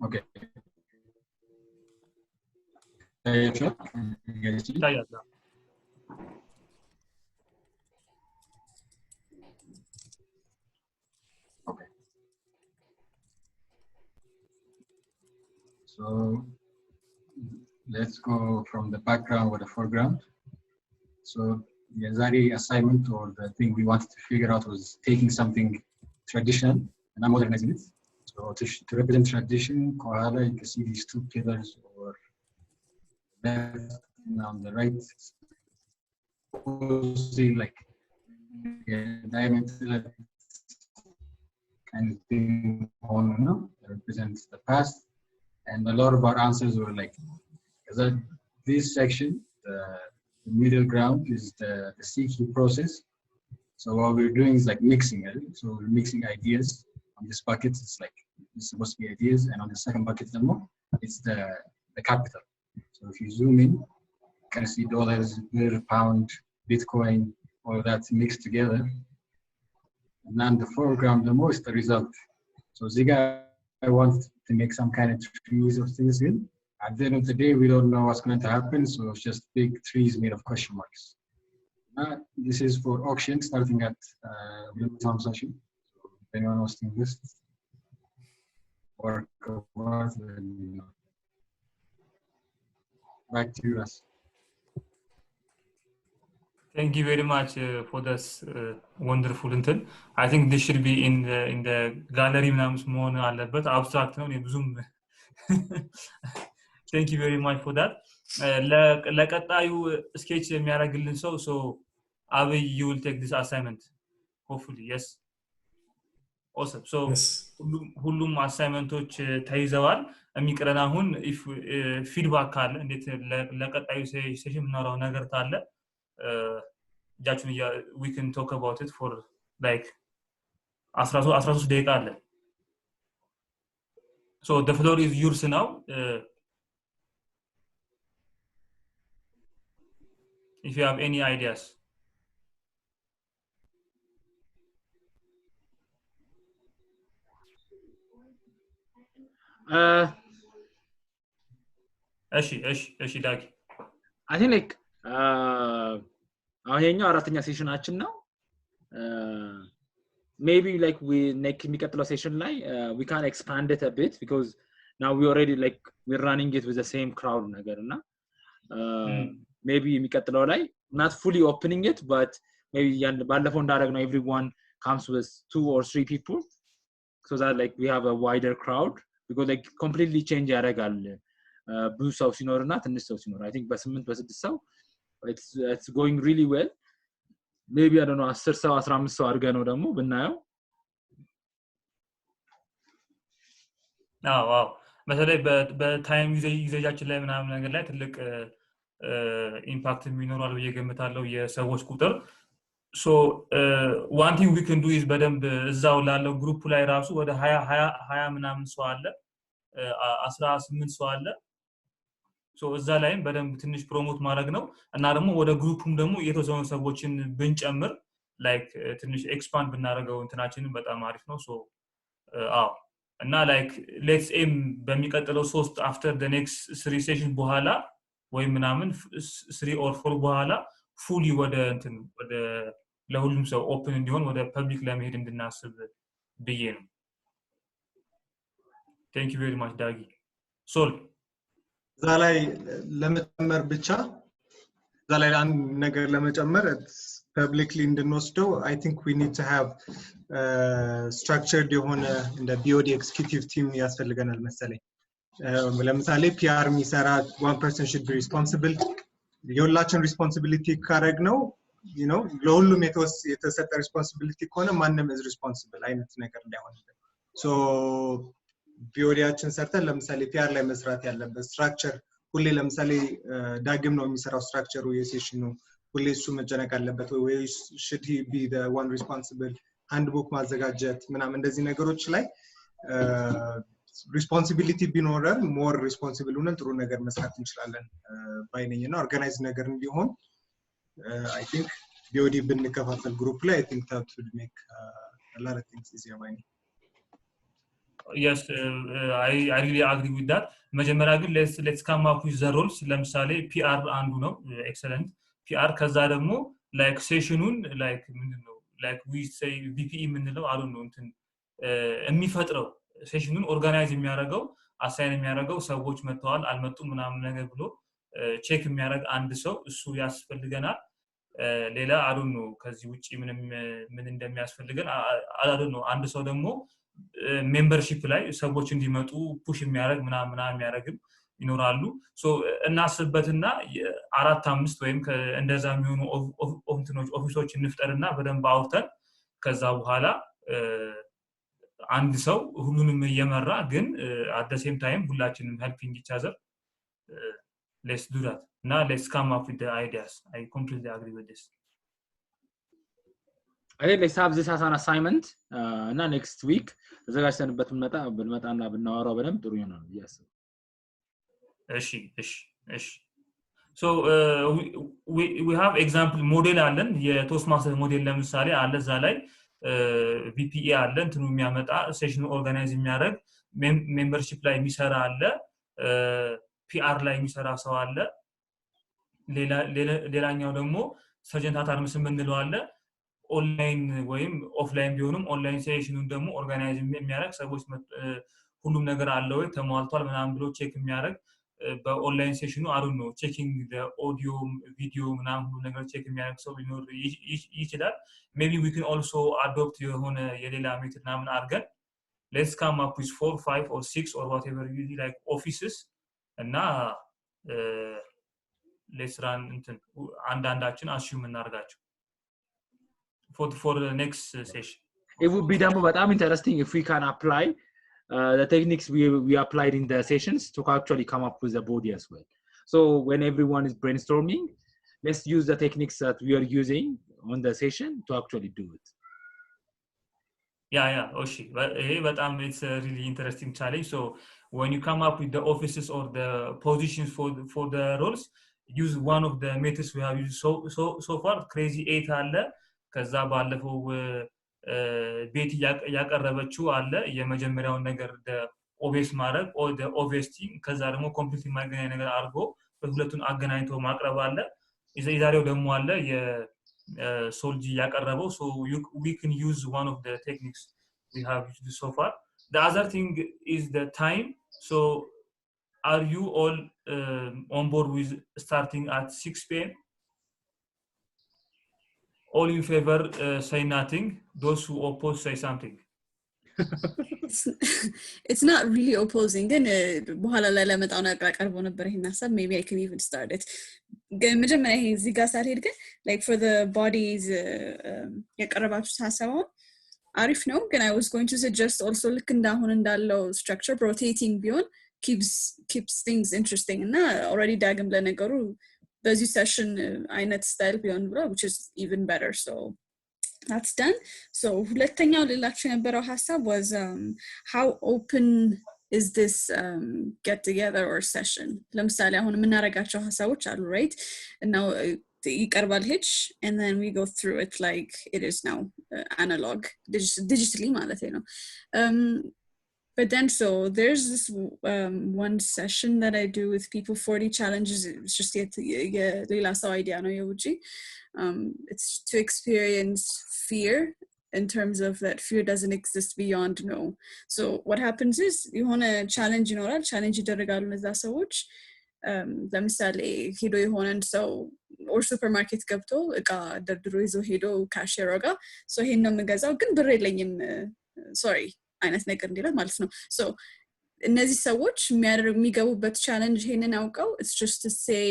Okay. Sure. You guys see? Okay. So let's go from the background or the foreground. So the Azari assignment or the thing we wanted to figure out was taking something traditional and modernizing it. So to represent tradition, Koala, you can see these two pillars or left and on the right, see like diameter kind of thing on that represents the past. And a lot of our answers were like, this section, the middle ground is the CQ process. So what we're doing is like mixing it. So we're mixing ideas on this bucket. It's like it's supposed to be ideas, and on the second bucket, it's the capital. So if you zoom in, you can see dollars, birr, pound, Bitcoin, all that mixed together. And then the foreground, the most the result. So Ziga, I want to make some kind of trees or things in. At the end of the day, we don't know what's going to happen, so it's just big trees made of question marks. This is for auction starting at Wilmington session. So if anyone wants to invest or back to you, Russ. Thank you very much for this wonderful intel. I think this should be in the gallery but abstract no Thank you very much for that. ለቀጣዩ sketch የሚያደርግልን ሰው so Avi, you will take this assignment hopefully. Yes. Awesome. So ሁሉም አሳይመንቶች ተይዘዋል። የሚቀረን አሁን if feedback ካለ እንዴት ለቀጣዩ ሴሽን የምናወራው ነገር ካለ we can talk about it for like 13 ደቂቃ አለ። So the floor is yours now. If you have any ideas. እሺ ዳጊ I think like አሁንኛው አራተኛ ሴሽናችን ነው maybe like we የሚቀጥለው ሴሽን ላይ we can expand it a bit because now we already like we're running it with the same crowd ነገርና maybe የሚቀጥለው ላይ not fully opening it but maybe ባለፈው እንዳደረግነው everyone comes with 2 or 3 people so that like we have a wider crowd because like completely change ያደርጋል ብዙ ሰው ሲኖርና ትንሽ ሰው ሲኖር I think በ8 በ6 ሰው it's going really well maybe I don't know 10 ሰው 15 ሰው አድርገ ነው ደግሞ ብናየው ዋው በተለይ በታይም ዩዜጃችን ላይ ምናምን ነገር ላይ ትልቅ ኢምፓክት የሚኖራል በየገምታለው የሰዎች ቁጥር so one thing we can do is በደንብ እዛው ላለው ግሩፕ ላይ ራሱ ወደ 20 ምናምን ሰው አለ 18 ሰው አለ so እዛ ላይም በደንብ ትንሽ ፕሮሞት ማድረግ ነው እና ደግሞ ወደ ግሩፑም ደግሞ የተወሰኑ ሰዎችን ብንጨምር like ትንሽ ኤክስፓንድ ብናደርገው እንትናችንን በጣም አሪፍ ነው so እና like let's aim በሚቀጥለው 3 after the next 3 session በኋላ ወይ ምናምን 3 or 4 በኋላ fully ወደ ለሁሉም ሰው ኦፕን እንዲሆን ወደ ፐብሊክ ለመሄድ እንድናስብ ብዬ ነው thank you very much ዳጊ ሶል ዛላይ ለመጨመር ብቻ ዛላይ አንድ ነገር ለመጨመር publicly እንድንወስደው I think we need to have structured የሆነ እንደ BOD executive team ያስፈልገናል መሰለኝ ለምሳሌ ፒአር የሚሰራ one person should be responsible የሁላችን ሪስፖንሲቢሊቲ ካረግ ነው ለሁሉም የተሰጠ ሪስፖንሲቢሊቲ ከሆነ ማንም is responsible አይነት ነገር እንዳይሆን ሶ ቢኦዲያችን ሰርተን ለምሳሌ ፒአር ላይ መስራት ያለበት ስትራክቸር ሁሌ ለምሳሌ ዳግም ነው የሚሰራው ስትራክቸሩ የሴሽኑ ሁሌ እሱ መጨነቅ አለበት ወይ should he be the one responsible handbook ማዘጋጀት ምናምን እንደዚህ ነገሮች ላይ ሪስፖንሲቢሊቲ ቢኖረን ሞር ሪስፖንሲብል ሆነን ጥሩ ነገር መስራት እንችላለን ባይነኝና ኦርጋናይዝ ነገር እንዲሆን I think ቢኦዲ ብንከፋፈል ግሩፕ ላይ I think that would make a lot of things easier by me. Yes, I really agree with that. መጀመሪያ ግን let's come up with the rules. ለምሳሌ PR አንዱ ነው excellent. PR ከዛ ደግሞ like ሴሽኑን like ምንድነው like we say VPE ምንለው I don't know እንትን የሚፈጥረው ሴሽኑን ኦርጋናይዝ የሚያደርገው አሳይን የሚያደርገው ሰዎች መጥተዋል አልመጡም ምናምን ነገር ብሎ ቼክ የሚያደርግ አንድ ሰው እሱ ያስፈልገናል ሌላ I don't know ከዚህ ውጪ ምን እንደሚያስፈልገን I don't know አንድ ሰው ደግሞ ሜምበርሺፕ ላይ ሰዎች እንዲመጡ ፑሽ የሚያደርግ ምናምን የሚያደርግም ይኖራሉ ሶ እናስበትና 4-5 ወይም እንደዛ የሚሆኑ ኦፊሶች እንፍጠርና በደንብ አውርተን ከዛ በኋላ አንድ ሰው ሁሉንም እየመራ ግን at the same time ሁላችንም helping each other let's do that now let's come up with the ideas I completely agree with this I think let's have this as an assignment እና next week ተዘጋጅተንበት ብንመጣና ብናወራው በደንብ ጥሩ ይሆናል yes እሺ so we have example model አለን የቶስማስተር ሞዴል ለምሳሌ አለ እዛ ላይ VPE አለ እንትኑ የሚያመጣ ሴሽን ኦርጋናይዝ የሚያደርግ ሜምበርሺፕ ላይ የሚሰራ አለ PR ላይ የሚሰራ ሰው አለ ሌላኛው ደግሞ ሰርጀንት አታርምስ ምንለው አለ ኦንላይን ወይም ኦፍላይን ቢሆንም ኦንላይን ሴሽኑን ደግሞ ኦርጋናይዝ የሚያደርግ ሰዎች ሁሉም ነገር አለ ወይ ተሟልቷል ምናምን ብሎ ቼክ የሚያደርግ በኦንላይን ሴሽኑ I don't know checking the audio video ምናምን ሁሉ ነገር ቼክ የሚያደርግ ሰው ሊኖር ይችላል maybe we can also adopt የሆነ የሌላ ሜትድ ምናምን አድርገን let's come up with 4 5 or 6 or whatever you like offices እና let's run እንትን አንዳንዳችን assume እናርጋቸው for the next session it would be ደግሞ በጣም interesting if we can apply the techniques we applied in the sessions to actually come up with a body as well so when everyone is brainstorming let's use the techniques that we are using on the session to actually do it yeah oshi but it's a really interesting challenge so when you come up with the offices or the positions for the roles use one of the methods we have used so far crazy 8 አለ ከዛ ባለፈው ቤት ያቀረበችው አለ የመጀመሪያው ነገር ኦቤስ ማድረግ or the obvious thing ከዛ ደግሞ ኮምፕሊት ማገናኝ ነገር አድርጎ በሁለቱን አገናኝቶ ማቅረብ አለ የዛሬው ደግሞ አለ የሶልጂ ያቀረበው so we can use one of the techniques we have used so far the other thing is the time so are you all on board with starting at 6 p.m. all in favor say nothing those who oppose say something it's not really opposing ግን በኋላ ላይ ለመጣው ነገር አቀርቦ ነበር ይሄን ሐሳብ maybe I can even start it ግን መጀመሪያ ይሄ እዚህ ጋር ሳልሄድ ግን like for the bodies ያቀረባችሁት ሐሳብ አሪፍ ነው ግን I was going to suggest also ልክ እንዳሁን እንዳለው structure rotating ቢሆን keeps things interesting እና already ዳግም ለነገሩ በዚህ session አይነት style ቢሆን ብሎ which is even better so that's done so ሁለተኛው ሌላችሁ የነበረው ሐሳብ was how open is this get together or session ለምሳሌ አሁን የምናረጋቸው ሐሳቦች አሉ right now ይቀርባል hitch and then we go through it like it is now analog digitally ማለት ነው but then so there's this one session that I do with people 40 challenges it's just the last idea no yuji it's to experience fear in terms of that fear doesn't exist beyond no so what happens is you want to challenge challenge ይደረጋሉ እነዛ ሰዎች ለምሳሌ ሄዶ የሆነን ሰው or supermarket ገብቶ እቃ ደርድሮ ይዞ ሄዶ ካሽየር ጋር so ይሄን ነው የምገዛው ግን ብር የለኝም sorry አይነት ነገር እንዲላል ማለት ነው so እነዚህ ሰዎች የሚገቡበት ቻሌንጅ ይሄንን አውቀው it's just to say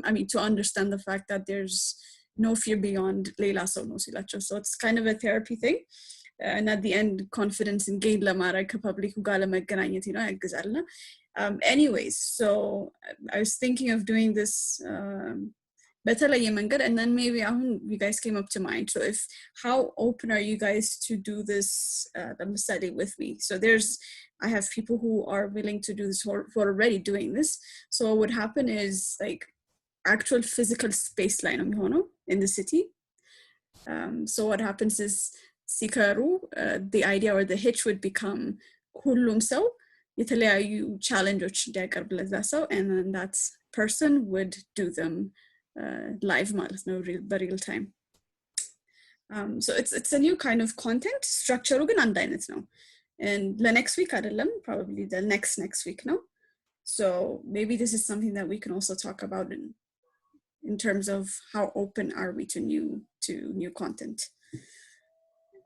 I mean to understand the fact that there's no fear beyond ሌላ ሰው ነው ሲላቸው so it's kind of a therapy thing and at the end confidence in gain ለማድረግ ከፐብሊኩ ጋር ለመገናኘት ነው ያግዛልና anyways so I was thinking of doing this በተለየ መንገድ and then maybe you guys came up to mind so if how open are you guys to do this study with me so I have people who are willing to do this who are already doing this so what would happen is like actual physical space line in the city so what happens is sikaru the idea or the hitch would become ሁሉም ሰው የተለያዩ ቻሌንጆች እንዲያቀርብ ለዛ ሰው and then that person would do them live ማለት ነው real time so it's a new kind of content structure ግን አንድ አይነት ነው and the next week አይደለም probably the next week no so maybe this is something that we can also talk about in terms of how open are we to new content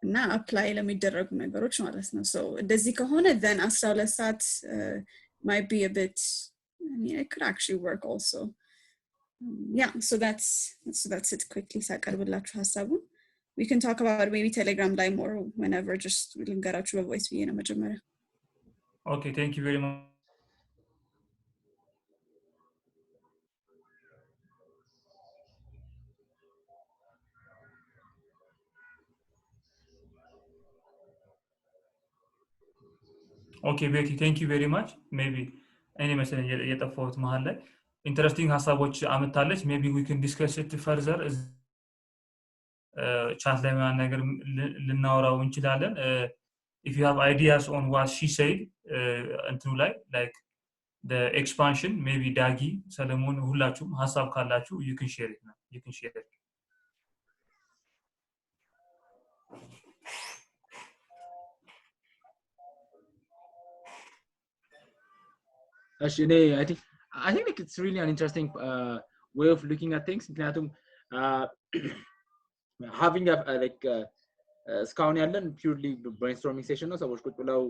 እና apply ለሚደረጉ ነገሮች ማለት ነው so እንደዚህ ከሆነ then 12 ሰዓት might be a bit I mean it could actually work also yeah so that's it quickly ሳቀርብላችሁ ሐሳቡን we can talk about maybe Telegram ላይ more whenever just ልንገራችሁ በቮይስ ብዬ ነው መጀመሪያ okay thank you very much okay Betty thank you very much maybe any message የጠፋሁት መሃል ላይ interesting ሐሳቦች አመጣለች maybe we can discuss it further chat ላይ ማን ነገር ልናወራው እንችላለን if you have ideas on what she said እንትኑ ላይ like the expansion maybe Dagi Solomon ሁላችሁም ሐሳብ ካላችሁ you can share it actually I think like it's really an interesting way of looking at things ምክንያቱም having a like እስካሁን ያለን purely brainstorming session ነው ሰዎች ቁጭ ብለው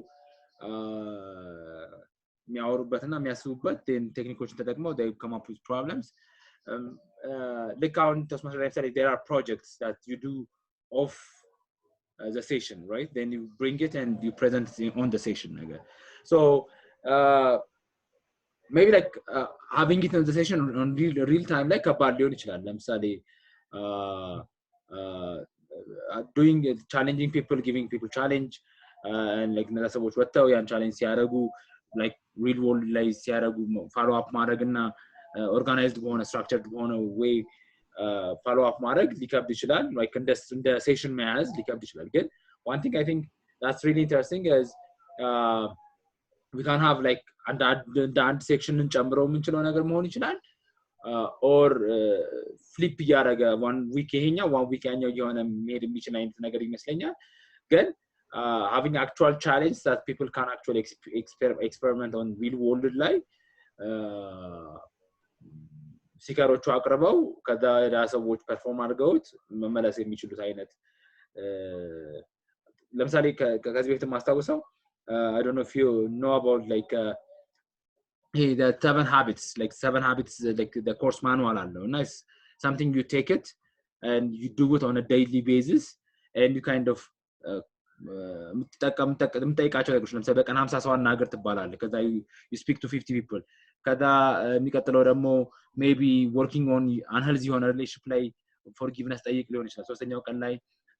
የሚያወሩበትና የሚያስቡበት ቴክኒኮችን ተጠቅመው they come up with problems like on there are projects that you do off the session right then you bring it and you present it on the session so maybe like having it on the session on real time like ከባድ ሊሆን ይችላል ለምሳሌ doing challenging people giving people challenge and like እነዛ ሰዎች ወጥተው ያን ቻሌንጅ ሲያደርጉ like real world ላይ ሲያደርጉ follow up ማድረግና organized በሆነ structured በሆነ way follow up ማድረግ ሊከብድ ይችላል like እንደ session መያዝ ሊከብድ ይችላል ግን one thing I think that's really interesting is we can have like and section ጨምረው የምንችለው ነገር መሆን ይችላል or flip ያደረገ one week ይሄኛው one week ያኛው የሆነ መሄድ የሚችል አይነት ነገር ይመስለኛል ግን having actual challenge that people can actually experiment on real world ላይ ሲካሮቹ አቅርበው ከዛ ራስዎች ፐርፎርም አድርገውት መመለስ የሚችሉት አይነት ለምሳሌ ከዚህ በፊት ማስታወሰው I don't know if you know about like the 7 habits like 7 habits like the course manual allo nice something you take it and you do it on a daily basis and you kind of ምትጠይቃቸው ነገሮች ለምሳሌ በቀን 50 ሰው አናገር ትባላለህ ከዛ you speak to 50 people ከዛ የሚቀጥለው ደግሞ maybe working on unhealthy የሆነ relationship ላይ forgiveness ጠይቅ ሊሆን ይችላል ሶስተኛው ቀን ላይ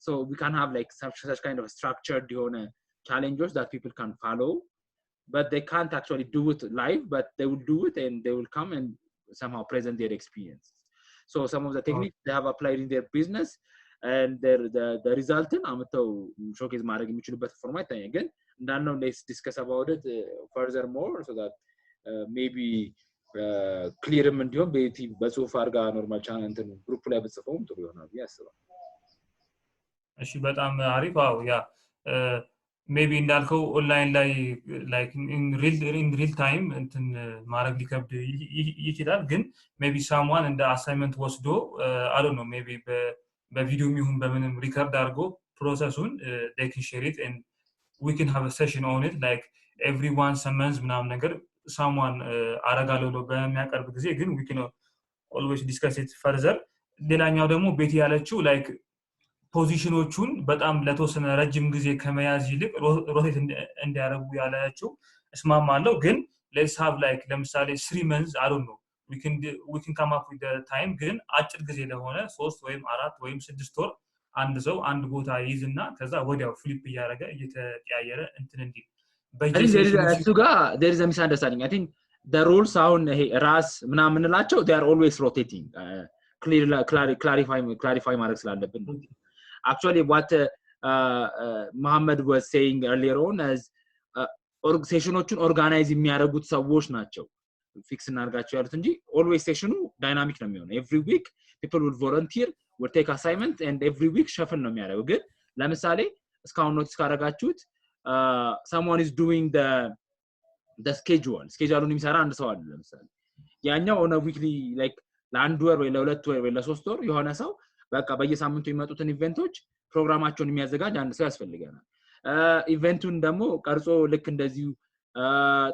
so we can have like such kind of structured የሆነ challenges that people can follow but they can't actually do it live but they will do it and they will come and somehow present their experience so some of the techniques they have applied in their business and the result አመጣው showcase ማድረግ የሚችሉበት ፎርማት ታየ ግን እንዳልነው let's discuss about it furthermore so that maybe clearም እንዲሆን በጽሁፍ አድርጋ ኖርማል ቻናል እንትን ግሩፕ ላይ በጽፈውም ጥሩ ይሆናል ያስባል እሺ በጣም አሪፍ አው ያ maybe እንዳልከው ኦንላይን ላይ like in real time እንትን ማድረግ ሊከብድ ይችላል ግን maybe someone እንደ assignment ወስዶ I don't know maybe በቪዲዮ ይሁን በምንም ሪከርድ አድርጎ ፕሮሰሱን they can share it and we can have a session on it like every once a month ምናምን ነገር someone አረጋለሁ ብሎ በሚያቀርብ ጊዜ ግን we can always discuss it further ሌላኛው ደግሞ ቤት ያለችው like ፖዚሽኖቹን በጣም ለተወሰነ ረጅም ጊዜ ከመያዝ ይልቅ ሮቴት እንዲያረጉ ያለችው እስማማለሁ ግን let's have like ለምሳሌ 3 months I don't know we can come up with the time ግን አጭር ጊዜ ለሆነ 3 ወይም 4 ወይም 6 ወር አንድ ሰው አንድ ቦታ ይዝና ከዛ ወዲያው ፍሊፕ እያደረገ እየተቀያየረ እንትን እንዲ እሱ ጋር there is a misunderstanding I think the rules አሁን ይሄ ራስ ምናምን እንላቸው they are always rotating clarify ማድረግ ስላለብን actually what Muhammad was saying earlier on as ሴሽኖቹን ኦርጋናይዝ የሚያደርጉት ሰዎች ናቸው ፊክስ እናርጋቸው ያሉት እንጂ always ሴሽኑ ዳይናሚክ ነው የሚሆነው every week people will volunteer will take assignment and every week shuffle ነው የሚያደርገው ግን ለምሳሌ እስካሁን ኖቲስ ካደረጋችሁት someone is doing the scheduleውን የሚሰራ አንድ ሰው አለ ለምሳሌ ያኛው on a weekly like ለአንድ ወር ወይ ለሁለት ወር ወይ ለሶስት ወር የሆነ ሰው በቃ በየሳምንቱ የሚመጡትን ኢቨንቶች ፕሮግራማቸውን የሚያዘጋጅ አንድ ሰው ያስፈልገናል ኢቨንቱን ደግሞ ቀርጾ ልክ እንደዚሁ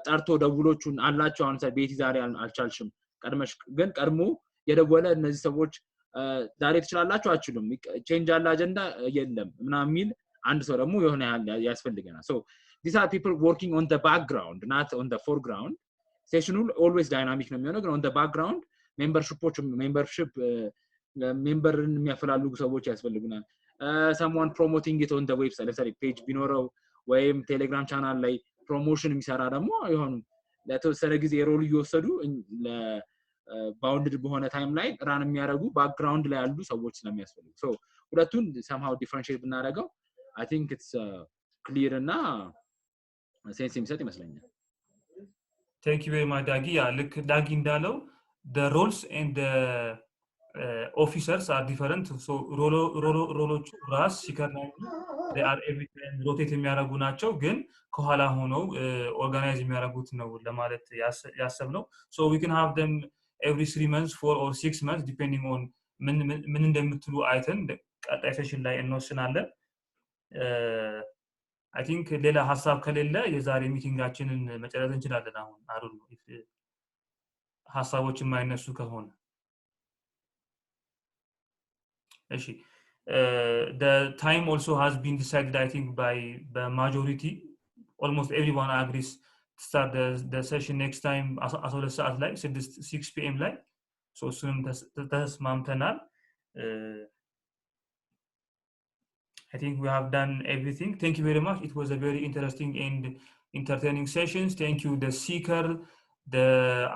ጠርቶ ደውሎቹን አላቸው አሁን ቤቲ ዛሬ አልቻልሽም ቀድመሽ ግን ቀድሞ የደወለ እነዚህ ሰዎች ዛሬ ትችላላችሁ አችሉም ቼንጅ አለ አጀንዳ የለም ምናምን አንድ ሰው ደግሞ የሆነ ያስፈልገናል so these are people working on the background not on the foreground session always dynamic ነው የሚሆነው ግን on the background membership ሜምበርን የሚያፈላልጉ ሰዎች ያስፈልጉናል someone promoting it on the website ለምሳሌ ፔጅ ቢኖረው ወይም ቴሌግራም ቻናል ላይ ፕሮሞሽን የሚሰራ ደግሞ ይሆን ለተወሰነ ጊዜ ሮል እየወሰዱ ባውንድድ በሆነ ታይም ላይ ራን የሚያደርጉ ባክግራውንድ ላይ ያሉ ሰዎች ስለሚያስፈልጉ so ሁለቱን somehow differentiate ብናደርገው I think it's clear እና ሴንስ የሚሰጥ ይመስለኛል thank you very much ዳጊ ልክ ዳጊ እንዳለው the roles and the officers are different so ሮሎቹ ራስ ሲከርናሉ they are every time rotate የሚያደርጉ ናቸው ግን ከኋላ ሆነው ኦርጋናይዝ የሚያደርጉት ነው ለማለት ያሰብነው so we can have them every 3 months 4 or 6 months depending on ምን እንደምትሉ አይተን ቀጣይ ሴሽን ላይ እንወስናለን I think ሌላ ሐሳብ ከሌለ የዛሬ ሚቲንጋችንን መጨረስ እንችላለን አሁን አሩን ሐሳቦች የማይነሱ ከሆነ the time also has been decided I think by the majority almost everyone agrees to start the session next time as 12 ሰዓት ላይ 6 pm ላይ so እሱንም ተስማምተናል I think we have done everything thank you very much it was a very interesting and entertaining sessions thank you the seeker the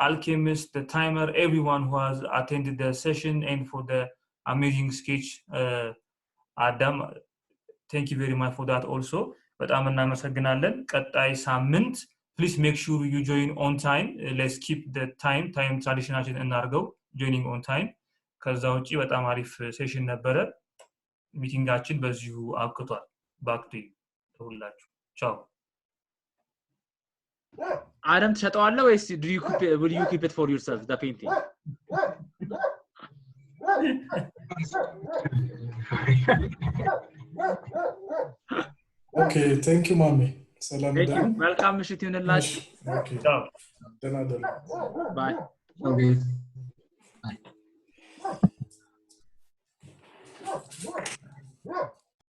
alchemist the timer everyone who has attended the session and for the amazing sketch Adam thank you very much for that also በጣም እናመሰግናለን ቀጣይ ሳምንት please make sure you join on time let's keep the time traditionally እናርገው joining on time ከዛ ውጪ በጣም አሪፍ ሴሽን ነበረ ሚቲንጋችን በዚሁ አብቅቷል back to you ሁላችሁ ቻው አዳም ተሸጠዋለ ወይስ will you keep it for yourself the painting Okay, thank you, mommy. Salam alaikum. Welcome, ምሽት ይሁንላችሁ. Okay. ciao Bye. Okay. Bye.